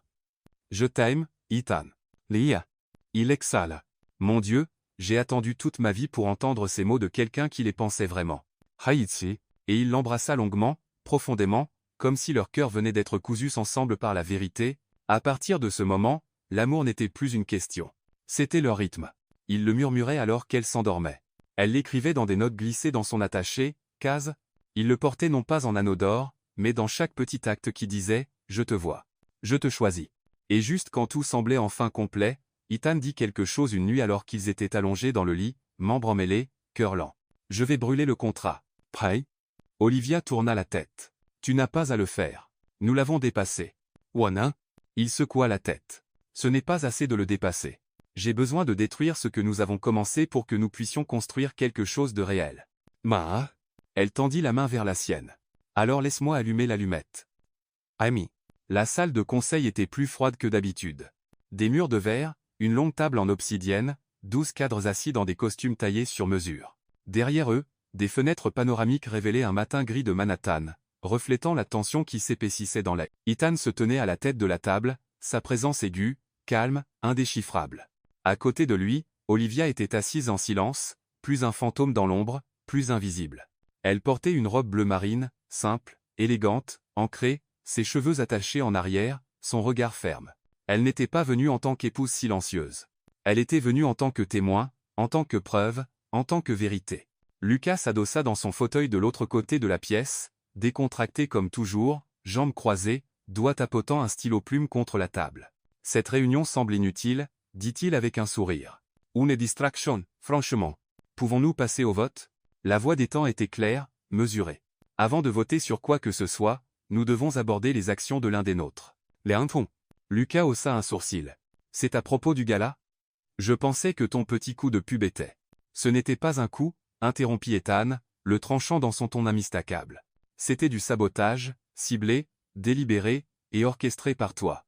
S1: Je t'aime, Ethan. Lia. Il exhala. Mon Dieu, j'ai attendu toute ma vie pour entendre ces mots de quelqu'un qui les pensait vraiment. Haïtsi. Et il l'embrassa longuement, profondément, comme si leurs cœurs venaient d'être cousus ensemble par la vérité. À partir de ce moment, l'amour n'était plus une question. C'était leur rythme. Il le murmurait alors qu'elle s'endormait. Elle l'écrivait dans des notes glissées dans son attaché, case. Il le portait non pas en anneau d'or, mais dans chaque petit acte qui disait « Je te vois. Je te choisis ». Et juste quand tout semblait enfin complet, Ethan dit quelque chose une nuit alors qu'ils étaient allongés dans le lit, membres emmêlés, cœur lent. « Je vais brûler le contrat. » Prêt? Olivia tourna la tête. « Tu n'as pas à le faire. Nous l'avons dépassé. » Wana? Il secoua la tête. « Ce n'est pas assez de le dépasser. J'ai besoin de détruire ce que nous avons commencé pour que nous puissions construire quelque chose de réel. » Ma? Elle tendit la main vers la sienne. « Alors laisse-moi allumer l'allumette. » Ami. La salle de conseil était plus froide que d'habitude. Des murs de verre, une longue table en obsidienne, 12 cadres assis dans des costumes taillés sur mesure. Derrière eux, des fenêtres panoramiques révélaient un matin gris de Manhattan, reflétant la tension qui s'épaississait dans l'air. Ethan se tenait à la tête de la table, sa présence aiguë, calme, indéchiffrable. À côté de lui, Olivia était assise en silence, plus un fantôme dans l'ombre, plus invisible. Elle portait une robe bleu marine, simple, élégante, ancrée, ses cheveux attachés en arrière, son regard ferme. Elle n'était pas venue en tant qu'épouse silencieuse. Elle était venue en tant que témoin, en tant que preuve, en tant que vérité. Lucas s'adossa dans son fauteuil de l'autre côté de la pièce, décontracté comme toujours, jambes croisées, doigts tapotant un stylo-plume contre la table. Cette réunion semble inutile, dit-il avec un sourire. Une distraction, franchement. Pouvons-nous passer au vote? La voix des temps était claire, mesurée. Avant de voter sur quoi que ce soit, nous devons aborder les actions de l'un des nôtres. Les infos. Lucas haussa un sourcil. C'est à propos du gala? Je pensais que ton petit coup de pub était. Ce n'était pas un coup, interrompit Ethan, le tranchant dans son ton amistacable. C'était du sabotage, ciblé, délibéré, et orchestré par toi.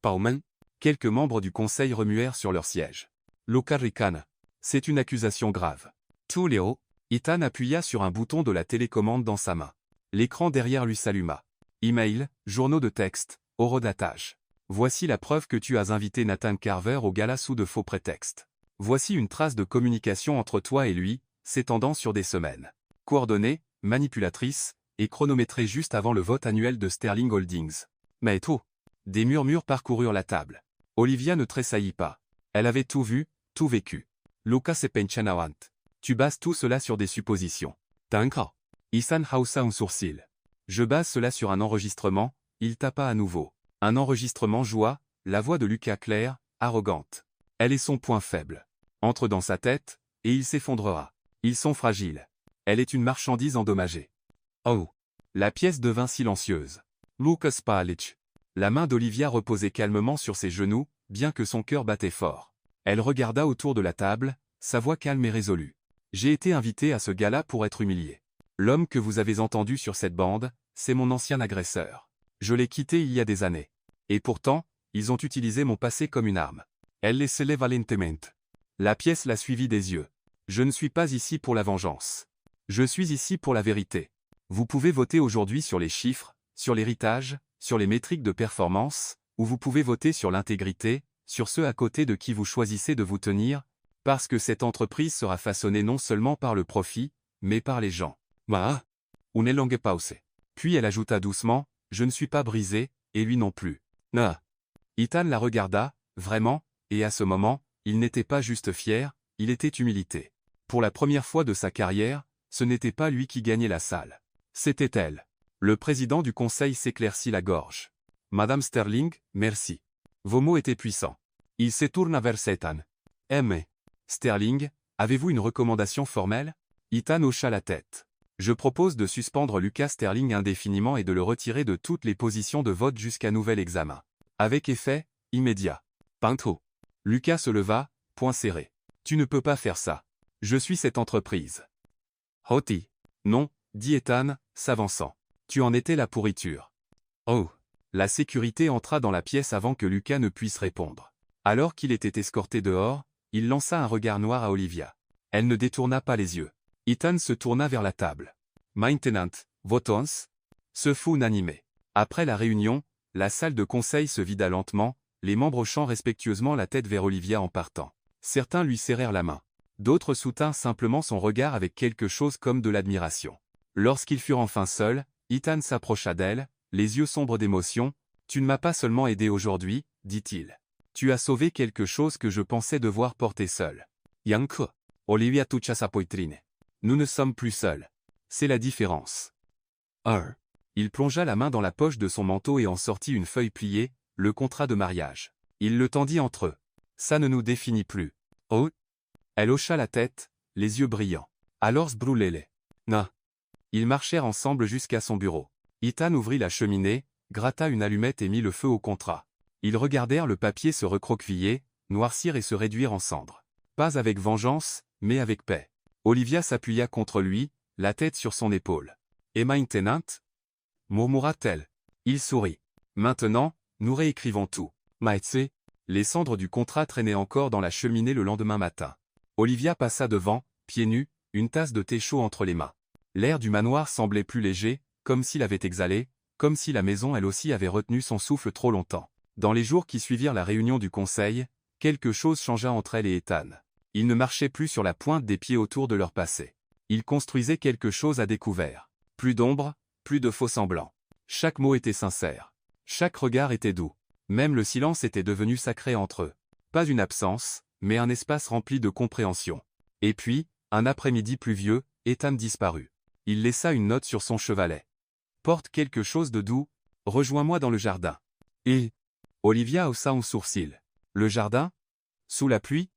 S1: Pauman? Quelques membres du conseil remuèrent sur leur siège. Locaricana. C'est une accusation grave. Léo. Ethan appuya sur un bouton de la télécommande dans sa main. L'écran derrière lui s'alluma. Email, journaux de texte, horodatage. Voici la preuve que tu as invité Nathan Carver au gala sous de faux prétextes. Voici une trace de communication entre toi et lui, s'étendant sur des semaines. Coordonnée, manipulatrice, et chronométrée juste avant le vote annuel de Sterling Holdings. Mais tout. Des murmures parcoururent la table. Olivia ne tressaillit pas. Elle avait tout vu, tout vécu. Lucas et Penchanawant. Tu bases tout cela sur des suppositions. T'inquiète. Isan haussa un sourcil. Je base cela sur un enregistrement, il tapa à nouveau. Un enregistrement joua, la voix de Lucas claire, arrogante. Elle est son point faible. Entre dans sa tête, et il s'effondrera. Ils sont fragiles. Elle est une marchandise endommagée. Oh! La pièce devint silencieuse. Lucas Palic. La main d'Olivia reposait calmement sur ses genoux, bien que son cœur battait fort. Elle regarda autour de la table, sa voix calme et résolue. J'ai été invité à ce gala pour être humilié. L'homme que vous avez entendu sur cette bande, c'est mon ancien agresseur. Je l'ai quitté il y a des années. Et pourtant, ils ont utilisé mon passé comme une arme. Elle les scellait valentement. La pièce l'a suivi des yeux. Je ne suis pas ici pour la vengeance. Je suis ici pour la vérité. Vous pouvez voter aujourd'hui sur les chiffres, sur l'héritage, sur les métriques de performance, ou vous pouvez voter sur l'intégrité, sur ceux à côté de qui vous choisissez de vous tenir, parce que cette entreprise sera façonnée non seulement par le profit, mais par les gens. Bah, une longue pause. Puis elle ajouta doucement, je ne suis pas brisé, et lui non plus. Ah. Ethan la regarda, vraiment, et à ce moment, il n'était pas juste fier, il était humilité. Pour la première fois de sa carrière, ce n'était pas lui qui gagnait la salle. C'était elle. Le président du conseil s'éclaircit la gorge. Madame Sterling, merci. Vos mots étaient puissants. Il se tourna vers Ethan. Mais, Sterling, avez-vous une recommandation formelle? Ethan hocha la tête. Je propose de suspendre Lucas Sterling indéfiniment et de le retirer de toutes les positions de vote jusqu'à nouvel examen. Avec effet, immédiat. Pinto. Lucas se leva, poing serré. Tu ne peux pas faire ça. Je suis cette entreprise. Hoti. Non, dit Ethan, s'avançant. Tu en étais la pourriture. Oh. La sécurité entra dans la pièce avant que Lucas ne puisse répondre. Alors qu'il était escorté dehors, il lança un regard noir à Olivia. Elle ne détourna pas les yeux. Ethan se tourna vers la table. Maintenant, votons. Ce fut unanimé. Après la réunion, la salle de conseil se vida lentement, les membres hochant respectueusement la tête vers Olivia en partant. Certains lui serrèrent la main. D'autres soutinrent simplement son regard avec quelque chose comme de l'admiration. Lorsqu'ils furent enfin seuls, Ethan s'approcha d'elle, les yeux sombres d'émotion. « Tu ne m'as pas seulement aidé aujourd'hui, dit-il. Tu as sauvé quelque chose que je pensais devoir porter seul. Yanko. Olivia toucha sa poitrine. Nous ne sommes plus seuls. C'est la différence. Il plongea la main dans la poche de son manteau et en sortit une feuille pliée, le contrat de mariage. Il le tendit entre eux. Ça ne nous définit plus. Oh. Elle hocha la tête, les yeux brillants. Alors brûlez-les. Non. Ils marchèrent ensemble jusqu'à son bureau. Ethan ouvrit la cheminée, gratta une allumette et mit le feu au contrat. Ils regardèrent le papier se recroqueviller, noircir et se réduire en cendres. Pas avec vengeance, mais avec paix. Olivia s'appuya contre lui, la tête sur son épaule. « Et maintenant » murmura-t-elle. Il sourit. « Maintenant, nous réécrivons tout. » Maïtse. Les cendres du contrat traînaient encore dans la cheminée le lendemain matin. Olivia passa devant, pieds nus, une tasse de thé chaud entre les mains. L'air du manoir semblait plus léger, comme s'il avait exhalé, comme si la maison elle aussi avait retenu son souffle trop longtemps. Dans les jours qui suivirent la réunion du conseil, quelque chose changea entre elle et Ethan. Ils ne marchaient plus sur la pointe des pieds autour de leur passé. Ils construisaient quelque chose à découvert. Plus d'ombre, plus de faux-semblants. Chaque mot était sincère. Chaque regard était doux. Même le silence était devenu sacré entre eux. Pas une absence, mais un espace rempli de compréhension. Et puis, un après-midi pluvieux, Ethan disparut. Il laissa une note sur son chevalet. Porte quelque chose de doux, rejoins-moi dans le jardin. Et Olivia haussa un sourcil. Le jardin? Sous la pluie?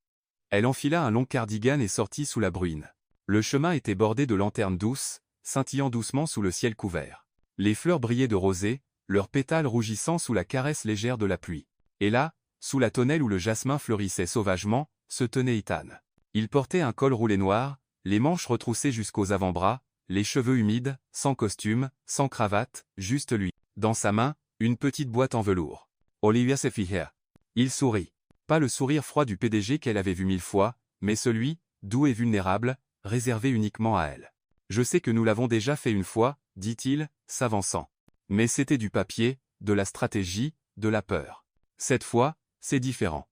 S1: Elle enfila un long cardigan et sortit sous la bruine. Le chemin était bordé de lanternes douces, scintillant doucement sous le ciel couvert. Les fleurs brillaient de rosée, leurs pétales rougissant sous la caresse légère de la pluie. Et là, sous la tonnelle où le jasmin fleurissait sauvagement, se tenait Ethan. Il portait un col roulé noir, les manches retroussées jusqu'aux avant-bras, les cheveux humides, sans costume, sans cravate, juste lui. Dans sa main, une petite boîte en velours. Olivia se fija. Il sourit. Pas le sourire froid du PDG qu'elle avait vu 1000 fois, mais celui, doux et vulnérable, réservé uniquement à elle. Je sais que nous l'avons déjà fait une fois, dit-il, s'avançant. Mais c'était du papier, de la stratégie, de la peur. Cette fois, c'est différent.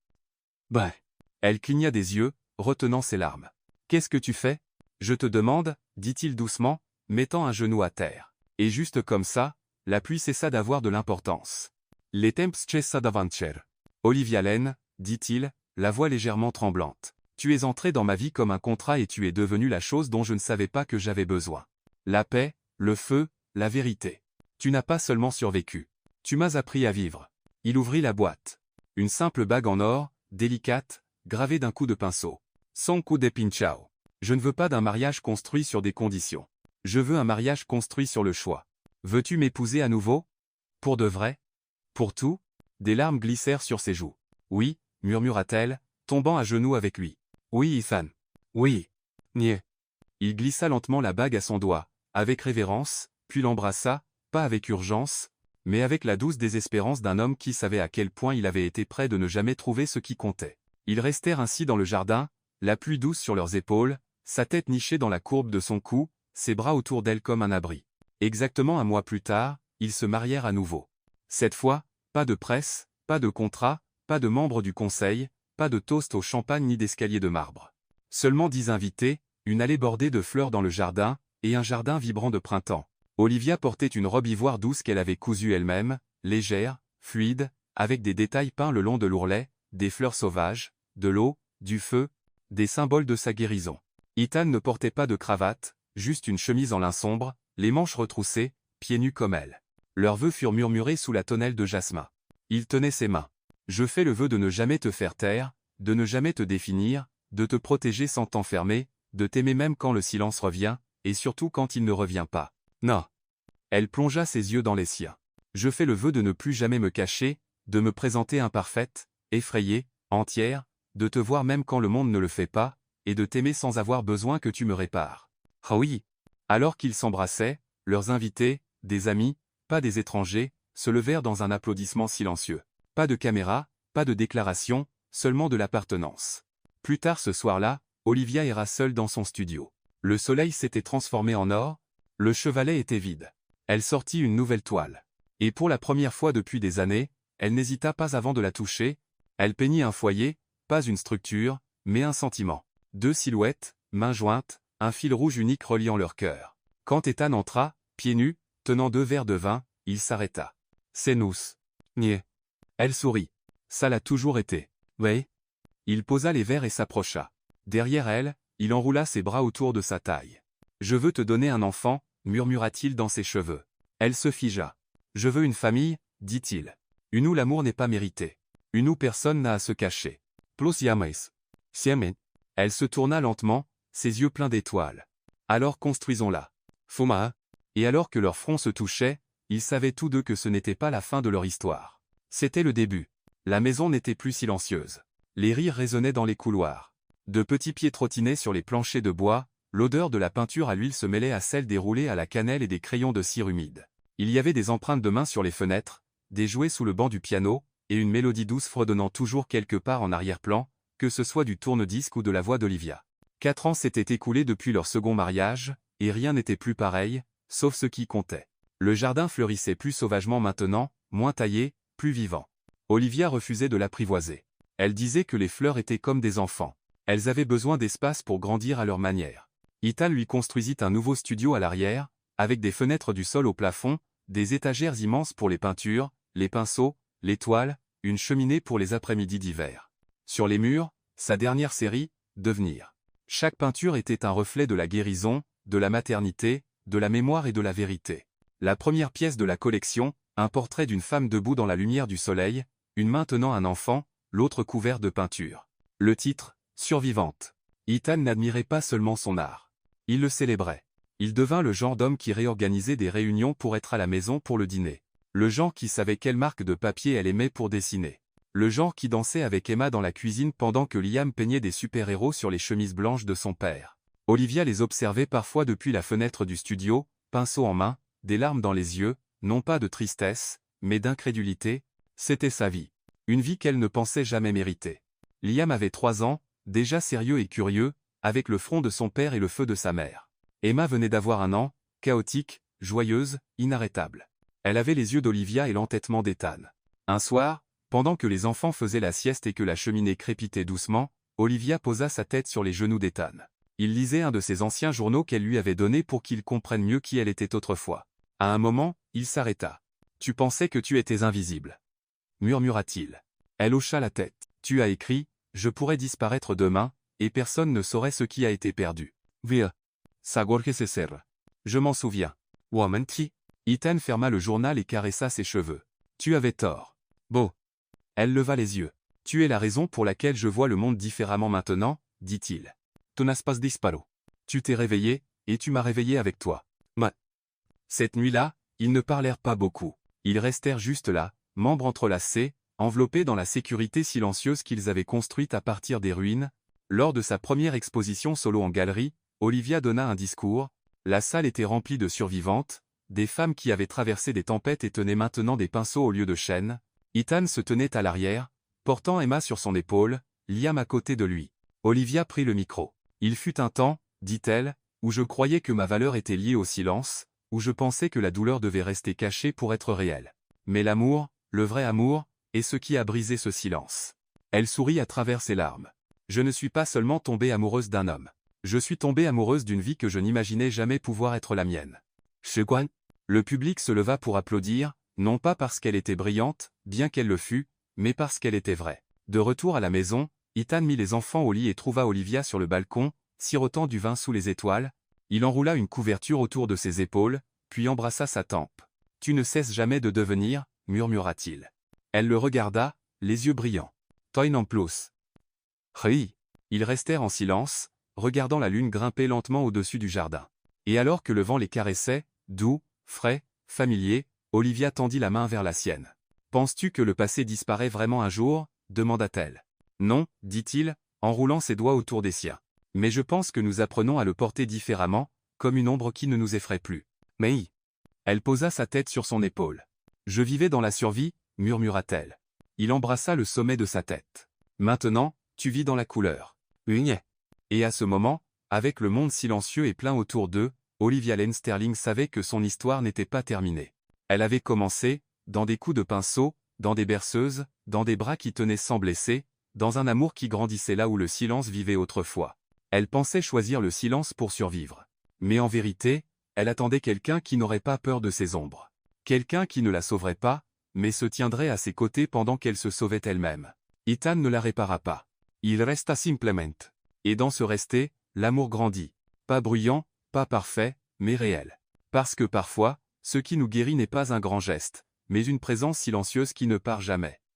S1: Ben. Elle cligna des yeux, retenant ses larmes. Qu'est-ce que tu fais? Je te demande, dit-il doucement, mettant un genou à terre. Et juste comme ça, la pluie cessa d'avoir de l'importance. Les temps cessa d'aventure. Olivia Lane, dit-il, la voix légèrement tremblante. Tu es entré dans ma vie comme un contrat et tu es devenu la chose dont je ne savais pas que j'avais besoin. La paix, le feu, la vérité. Tu n'as pas seulement survécu. Tu m'as appris à vivre. Il ouvrit la boîte. Une simple bague en or, délicate, gravée d'un coup de pinceau. Sans coup de pinchao. Je ne veux pas d'un mariage construit sur des conditions. Je veux un mariage construit sur le choix. Veux-tu m'épouser à nouveau? Pour de vrai? Pour tout? Des larmes glissèrent sur ses joues. Oui, murmura-t-elle, tombant à genoux avec lui. Oui, Ethan. Oui. Nie. Il glissa lentement la bague à son doigt, avec révérence, puis l'embrassa, pas avec urgence, mais avec la douce désespérance d'un homme qui savait à quel point il avait été près de ne jamais trouver ce qui comptait. Ils restèrent ainsi dans le jardin, la pluie douce sur leurs épaules, sa tête nichée dans la courbe de son cou, ses bras autour d'elle comme un abri. Exactement un mois plus tard, ils se marièrent à nouveau. Cette fois, pas de presse, pas de contrat, pas de membres du conseil, pas de toast au champagne ni d'escalier de marbre. Seulement 10 invités, une allée bordée de fleurs dans le jardin, et un jardin vibrant de printemps. Olivia portait une robe ivoire douce qu'elle avait cousue elle-même, légère, fluide, avec des détails peints le long de l'ourlet, des fleurs sauvages, de l'eau, du feu, des symboles de sa guérison. Ethan ne portait pas de cravate, juste une chemise en lin sombre, les manches retroussées, pieds nus comme elle. Leurs vœux furent murmurés sous la tonnelle de jasmin. Il tenait ses mains. Je fais le vœu de ne jamais te faire taire, de ne jamais te définir, de te protéger sans t'enfermer, de t'aimer même quand le silence revient, et surtout quand il ne revient pas. Non. Elle plongea ses yeux dans les siens. Je fais le vœu de ne plus jamais me cacher, de me présenter imparfaite, effrayée, entière, de te voir même quand le monde ne le fait pas, et de t'aimer sans avoir besoin que tu me répares. Ah oui. Alors qu'ils s'embrassaient, leurs invités, des amis, pas des étrangers, se levèrent dans un applaudissement silencieux. Pas de caméra, pas de déclaration, seulement de l'appartenance. Plus tard ce soir-là, Olivia ira seule dans son studio. Le soleil s'était transformé en or, le chevalet était vide. Elle sortit une nouvelle toile. Et pour la première fois depuis des années, elle n'hésita pas avant de la toucher, elle peignit un foyer, pas une structure, mais un sentiment. 2 silhouettes, mains jointes, un fil rouge unique reliant leur cœur. Quand Ethan entra, pieds nus, tenant 2 verres de vin, il s'arrêta. C'est nous. Niais. Elle sourit. Ça l'a toujours été. Oui. Il posa les verres et s'approcha. Derrière elle, il enroula ses bras autour de sa taille. Je veux te donner un enfant, murmura-t-il dans ses cheveux. Elle se figea. Je veux une famille, dit-il. Une où l'amour n'est pas mérité. Une où personne n'a à se cacher. Plus llames. Siamen. Elle se tourna lentement, ses yeux pleins d'étoiles. Alors construisons-la. Fuma. Et alors que leurs fronts se touchaient, ils savaient tous deux que ce n'était pas la fin de leur histoire. C'était le début. La maison n'était plus silencieuse. Les rires résonnaient dans les couloirs. De petits pieds trottinaient sur les planchers de bois, l'odeur de la peinture à l'huile se mêlait à celle des roulés à la cannelle et des crayons de cire humide. Il y avait des empreintes de mains sur les fenêtres, des jouets sous le banc du piano, et une mélodie douce fredonnant toujours quelque part en arrière-plan, que ce soit du tourne-disque ou de la voix d'Olivia. 4 ans s'étaient écoulés depuis leur second mariage, et rien n'était plus pareil, sauf ce qui comptait. Le jardin fleurissait plus sauvagement maintenant, moins taillé, plus vivant. Olivia refusait de l'apprivoiser. Elle disait que les fleurs étaient comme des enfants. Elles avaient besoin d'espace pour grandir à leur manière. Ethan lui construisit un nouveau studio à l'arrière, avec des fenêtres du sol au plafond, des étagères immenses pour les peintures, les pinceaux, les toiles, une cheminée pour les après-midi d'hiver. Sur les murs, sa dernière série, Devenir. Chaque peinture était un reflet de la guérison, de la maternité, de la mémoire et de la vérité. La première pièce de la collection, un portrait d'une femme debout dans la lumière du soleil, une main tenant un enfant, l'autre couvert de peinture. Le titre, Survivante. Ethan n'admirait pas seulement son art. Il le célébrait. Il devint le genre d'homme qui réorganisait des réunions pour être à la maison pour le dîner. Le genre qui savait quelle marque de papier elle aimait pour dessiner. Le genre qui dansait avec Emma dans la cuisine pendant que Liam peignait des super-héros sur les chemises blanches de son père. Olivia les observait parfois depuis la fenêtre du studio, pinceau en main, des larmes dans les yeux, non pas de tristesse, mais d'incrédulité. C'était sa vie. Une vie qu'elle ne pensait jamais mériter. Liam avait 3 ans, déjà sérieux et curieux, avec le front de son père et le feu de sa mère. Emma venait d'avoir 1 an, chaotique, joyeuse, inarrêtable. Elle avait les yeux d'Olivia et l'entêtement d'Ethan. Un soir, pendant que les enfants faisaient la sieste et que la cheminée crépitait doucement, Olivia posa sa tête sur les genoux d'Ethan. Il lisait un de ses anciens journaux qu'elle lui avait donnés pour qu'il comprenne mieux qui elle était autrefois. À un moment, il s'arrêta. « Tu pensais que tu étais invisible » murmura-t-il. Elle hocha la tête. « Tu as écrit, je pourrais disparaître demain, et personne ne saurait ce qui a été perdu. » Via. Sagorge Cesser. Je m'en souviens. Wamenti. Ethan ferma le journal et caressa ses cheveux. Tu avais tort. Bon. Elle leva les yeux. Tu es la raison pour laquelle je vois le monde différemment maintenant, dit-il. Tonaspas disparo. Tu t'es réveillé, et tu m'as réveillé avec toi. Ma. Cette nuit-là, ils ne parlèrent pas beaucoup. Ils restèrent juste là, membres entrelacés, enveloppés dans la sécurité silencieuse qu'ils avaient construite à partir des ruines. Lors de sa première exposition solo en galerie, Olivia donna un discours. La salle était remplie de survivantes, des femmes qui avaient traversé des tempêtes et tenaient maintenant des pinceaux au lieu de chaînes. Ethan se tenait à l'arrière, portant Emma sur son épaule, Liam à côté de lui. Olivia prit le micro. Il fut un temps, dit-elle, où je croyais que ma valeur était liée au silence, où je pensais que la douleur devait rester cachée pour être réelle. Mais l'amour, le vrai amour, est ce qui a brisé ce silence. Elle sourit à travers ses larmes. Je ne suis pas seulement tombée amoureuse d'un homme. Je suis tombée amoureuse d'une vie que je n'imaginais jamais pouvoir être la mienne. Shegwan. Le public se leva pour applaudir, non pas parce qu'elle était brillante, bien qu'elle le fût, mais parce qu'elle était vraie. De retour à la maison, Ethan mit les enfants au lit et trouva Olivia sur le balcon, sirotant du vin sous les étoiles. Il enroula une couverture autour de ses épaules, puis embrassa sa tempe. « Tu ne cesses jamais de devenir, murmura-t-il. Elle le regarda, les yeux brillants. Toin en plus. Ri. Ils restèrent en silence, regardant la lune grimper lentement au-dessus du jardin. Et alors que le vent les caressait, doux, frais, familier, Olivia tendit la main vers la sienne. « Penses-tu que le passé disparaît vraiment un jour ?» demanda-t-elle. « Non, dit-il, en roulant ses doigts autour des siens. Mais je pense que nous apprenons à le porter différemment, comme une ombre qui ne nous effraie plus. » Mais elle posa sa tête sur son épaule. « Je vivais dans la survie, murmura-t-elle. Il embrassa le sommet de sa tête. « Maintenant, tu vis dans la couleur. » Et à ce moment, avec le monde silencieux et plein autour d'eux, Olivia Lane Sterling savait que son histoire n'était pas terminée. Elle avait commencé, dans des coups de pinceau, dans des berceuses, dans des bras qui tenaient sans blesser, dans un amour qui grandissait là où le silence vivait autrefois. Elle pensait choisir le silence pour survivre. Mais en vérité, elle attendait quelqu'un qui n'aurait pas peur de ses ombres. Quelqu'un qui ne la sauverait pas, mais se tiendrait à ses côtés pendant qu'elle se sauvait elle-même. Ethan ne la répara pas. Il resta simplement. Et dans ce rester, l'amour grandit. Pas bruyant, pas parfait, mais réel. Parce que parfois, ce qui nous guérit n'est pas un grand geste, mais une présence silencieuse qui ne part jamais.